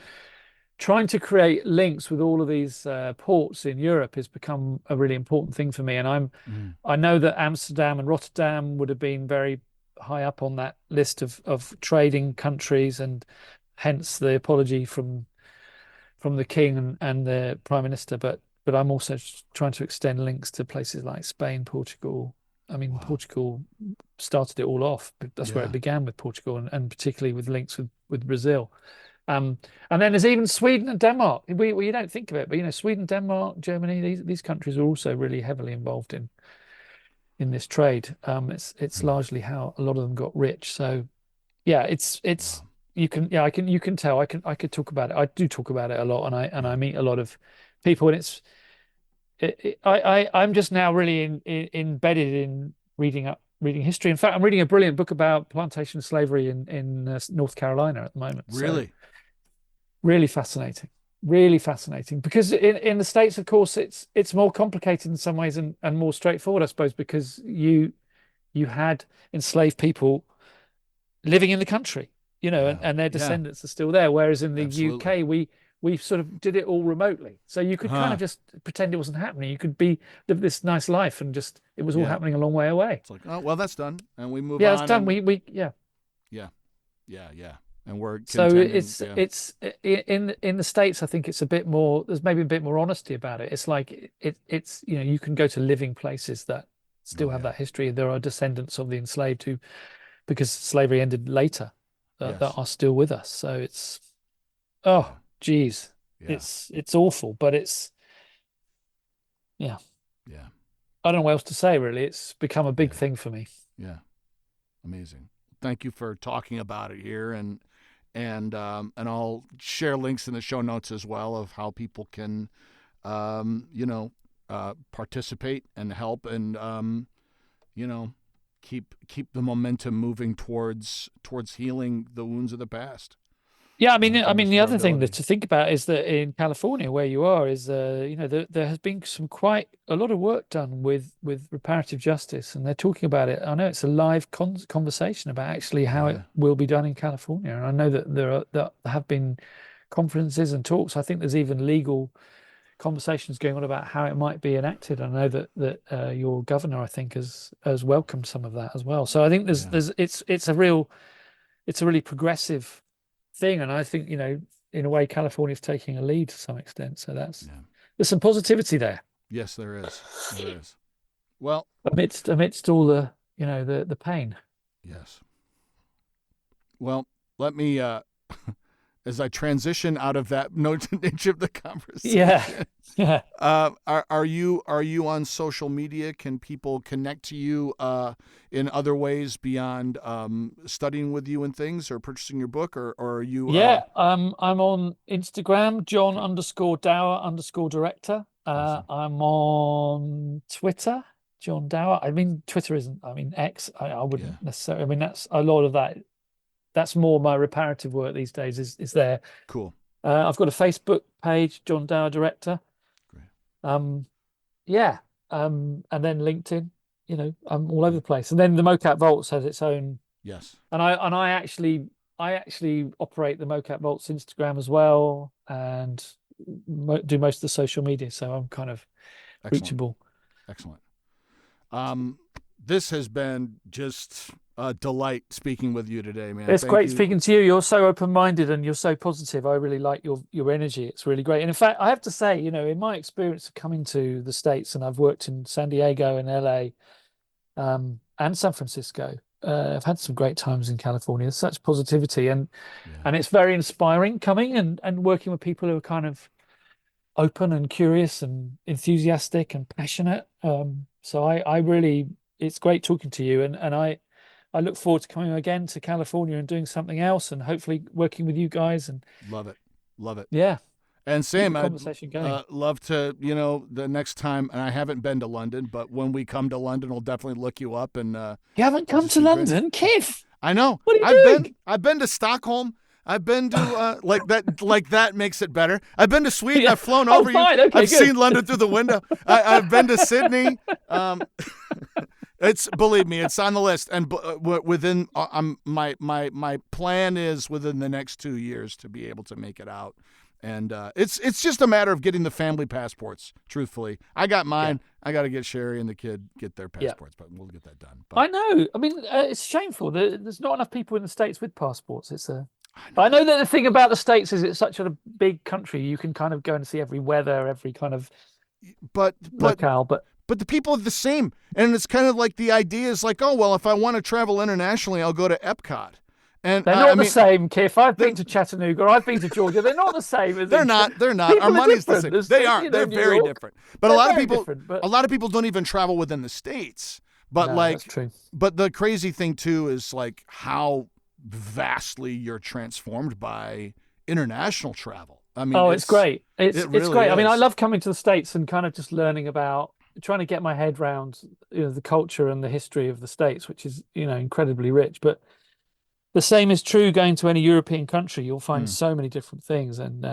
trying to create links with all of these ports in Europe has become a really important thing for me. And Mm. I know that Amsterdam and Rotterdam would have been very high up on that list of trading countries, and hence the apology from the King and the Prime Minister. But I'm also trying to extend links to places like Spain, Portugal. I mean, Wow. Portugal started it all off. That's where it Yeah. began, with Portugal, and particularly with links with Brazil. Um, and then there's even Sweden and Denmark. You don't think of it, but Sweden, Denmark, Germany, these countries are also really heavily involved in this trade. It's Mm. largely how a lot of them got rich. So yeah, it's Wow. you can tell. I could talk about it. I do talk about it a lot, and I Yeah. meet a lot of people, and I'm just now really embedded in reading history. In fact, I'm reading a brilliant book about plantation slavery in North Carolina at the moment. So Really? really fascinating, really fascinating. Because in the States, of course, it's more complicated in some ways, and more straightforward, I suppose, because you had enslaved people living in the country, Yeah. and their Yeah. descendants are still there. Whereas in the Absolutely. UK, we sort of did it all remotely. So you could kind Huh. of just pretend it wasn't happening. You could live this nice life, and just it was all Yeah. happening a long way away. It's like, oh, well, that's done. And we move Yeah, it's on. done. And We yeah. yeah. Yeah. Yeah. And we're So contending. Yeah. it's in the States, I think it's a bit more. There's maybe a bit more honesty about it. It's like it's you can go to living places that Oh, still have yeah. that history. There are descendants of the enslaved who, because slavery ended later, that Yes. are still with us. So it's Yeah. oh geez, Yeah. it's awful, but it's yeah. Yeah. I don't know what else to say really. It's become a big Yeah. thing for me. Yeah. Amazing. Thank you for talking about it here, and I'll share links in the show notes as well of how people can, participate and help, and you know, keep the momentum moving towards healing the wounds of the past Yeah, and the other thing restorability. to think about is that in California, where you are, is there has been quite a lot of work done with reparative justice, and they're talking about it. I know it's a live conversation about actually how it Yeah. will be done in California, and I know that there have been conferences and talks. I think there's even legal conversations going on about how it might be enacted. I know that your governor, I think, has welcomed some of that as well. So I think Yeah. it's a really progressive thing, and I think in a way California's taking a lead to some extent. So Yeah. there's some positivity there Yes, there is. There is. Well, amidst all the the pain. yes. Well, let me as I transition out of that nature of the Yeah, conversation. yeah. Are you on social media? Can people connect to you in other ways beyond studying with you and things, or purchasing your book, or are you Yeah, I'm on Instagram, John okay? underscore Dower underscore director. Awesome. I'm on Twitter, John Dower. I mean, Twitter isn't, I mean, X. I Yeah. wouldn't necessarily, I mean, that's a lot of that. That's more my reparative work these days is there. Cool. I've got a Facebook page, John Dower director. Great. Um, yeah. And then LinkedIn, I'm all over the place. And then the MOCAP Vaults has its own. Yes. And I actually operate the MOCAP Vaults Instagram as well, and do most of the social media. So I'm kind of reachable. Excellent. This has been just a delight speaking with you today, man. It's Thank great you. speaking to you. You're so open-minded and you're so positive. I really like your energy. It's really great. And in fact, I have to say, in my experience of coming to the States, and I've worked in San Diego and LA, and San Francisco. I've had some great times in California. There's such positivity, and it's very inspiring coming and working with people who are kind of open and curious and enthusiastic and passionate. So I really, it's great talking to you, and I look forward to coming again to California and doing something else, and hopefully working with you guys. And love it. Yeah. And Sam, I'd going. love to, the next time, and I haven't been to London, but when we come to London, we'll definitely look you up. And you haven't come to London, Keith? I know. What are you doing? I've been to Stockholm. I've been to like that makes it better. I've been to Sweden. I've flown over fine. you. Okay, I've good. seen London through the window. I've been to Sydney. Believe me, it's on the list. And within my plan is within the next 2 years to be able to make it out. And it's just a matter of getting the family passports. Truthfully, I got mine. Yeah. I got to get Sherry and the kid get their passports, but we'll get that done. But I know. I mean, it's shameful. There's not enough people in the States with passports. I know that the thing about the States is it's such a big country. You can kind of go and see every weather, every kind of locale. But the people are the same, and it's kind of like the idea is like, oh well, if I want to travel internationally, I'll go to Epcot. And they're not the same, Keith. I've been to Chattanooga. I've been to Georgia. They're not the same. They're not. Our money's the same. They are. They're very different. But a lot of people don't even travel within the States. But that's true. But the crazy thing too is like how vastly you're transformed by international travel. I mean, it's great. It's great. Is. I mean, I love coming to the States and kind of just learning about, trying to get my head around the culture and the history of the States, which is incredibly rich. But the same is true going to any European country. You'll find so many different things. And,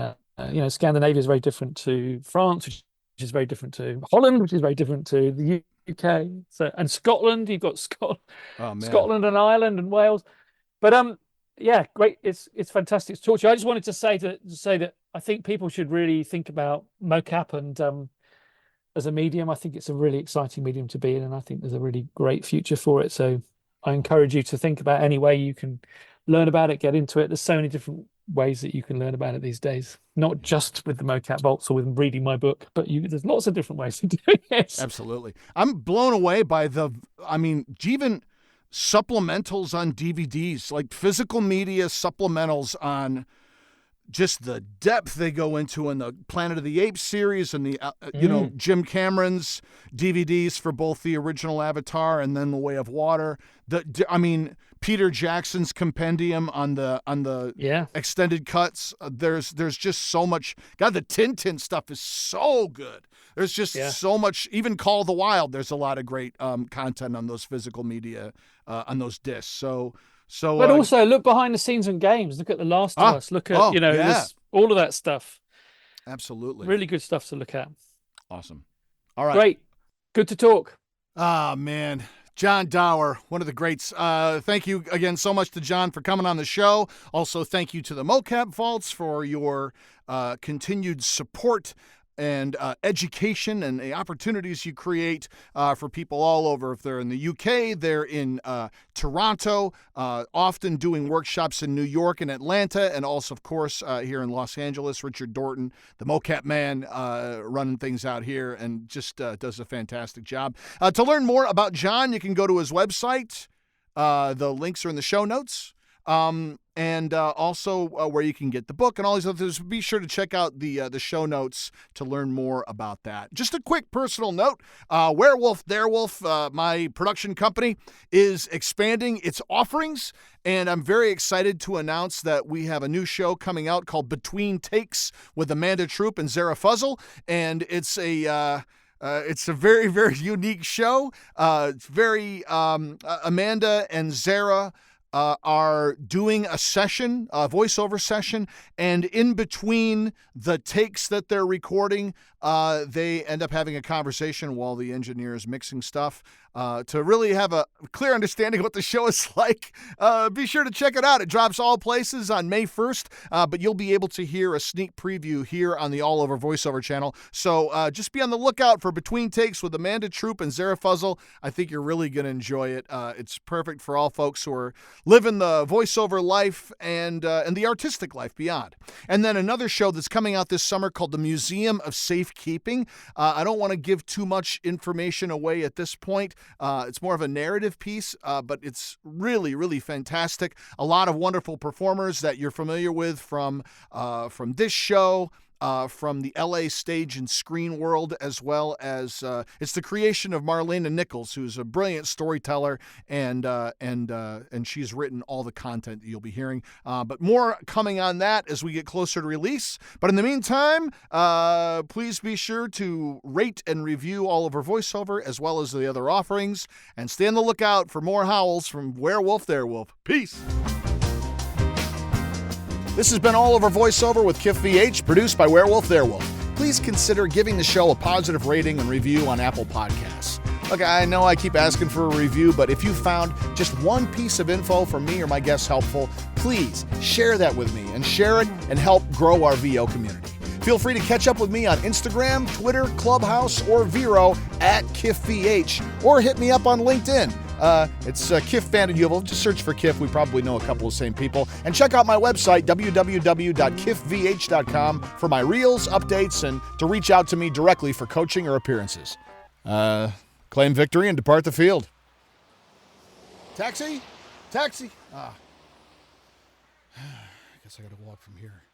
Scandinavia is very different to France, which is very different to Holland, which is very different to the UK. And Scotland, you've got Scotland and Ireland and Wales. But, great. It's fantastic to talk to you. I just wanted to say that I think people should really think about MOCAP and as a medium. I think it's a really exciting medium to be in, and I think there's a really great future for it. So I encourage you to think about any way you can learn about it, get into it. There's so many different ways that you can learn about it these days, not just with the MOCAP Vaults or with reading my book, but there's lots of different ways of doing it. Absolutely. I'm blown away by even supplementals on DVDs, like physical media supplementals on just the depth they go into in the Planet of the Apes series and the Jim Cameron's DVDs for both the original Avatar and then The Way of Water. Peter Jackson's compendium on the extended cuts. There's just so much. God, the Tintin stuff is so good. There's just so much. Even Call of the Wild, there's a lot of great content on those physical media on those discs. But also look behind the scenes on games. Look at The Last of Us. Look at all of that stuff. Absolutely, really good stuff to look at. Awesome. All right, great, good to talk. Ah, man. John Dower, one of the greats. Thank you again so much to John for coming on the show. Also, thank you to the MOCAP Vaults for your continued support and education and the opportunities you create for people all over. If they're in the UK, they're in Toronto, often doing workshops in New York and Atlanta, and also, of course, here in Los Angeles, Richard Dorton, the MOCAP man, running things out here and just does a fantastic job. To learn more about John, you can go to his website. The links are in the show notes. And also where you can get the book and all these other things. Be sure to check out the show notes to learn more about that. Just a quick personal note, Werewolf Darewolf, my production company, is expanding its offerings, and I'm very excited to announce that we have a new show coming out called Between Takes with Amanda Troop and Zara Fuzzle, and it's a very, very unique show. It's very Amanda and Zara are doing a session, a voiceover session, and in between the takes that they're recording, they end up having a conversation while the engineer is mixing stuff. To really have a clear understanding of what the show is like, be sure to check it out. It drops all places on May 1st, but you'll be able to hear a sneak preview here on the All Over Voiceover channel. So just be on the lookout for Between Takes with Amanda Troop and Zara Fuzzle. I think you're really going to enjoy it. It's perfect for all folks who are living the voiceover life and the artistic life beyond. And then another show that's coming out this summer called The Museum of Safekeeping. I don't want to give too much information away at this point. It's more of a narrative piece, but it's really, really fantastic. A lot of wonderful performers that you're familiar with from this show, from the LA stage and screen world, as well as it's the creation of Marlena Nichols, who's a brilliant storyteller, and she's written all the content that you'll be hearing. But more coming on that as we get closer to release. But in the meantime, please be sure to rate and review All Over Voiceover, as well as the other offerings, and stay on the lookout for more howls from Werewolf Theirwolf. Peace. This has been All Over Voiceover with Kif VH, produced by Werewolf Theirwolf. Please consider giving the show a positive rating and review on Apple Podcasts. Look, I know I keep asking for a review, but if you found just one piece of info from me or my guests helpful, please share that with me and share it and help grow our VO community. Feel free to catch up with me on Instagram, Twitter, Clubhouse, or Vero at KifVH, or hit me up on LinkedIn. It's Kif Van den Heuvel. Just search for Kif. We probably know a couple of same people. And check out my website, www.kifvh.com, for my reels, updates, and to reach out to me directly for coaching or appearances. Claim victory and depart the field. Taxi? Taxi? I guess I gotta walk from here.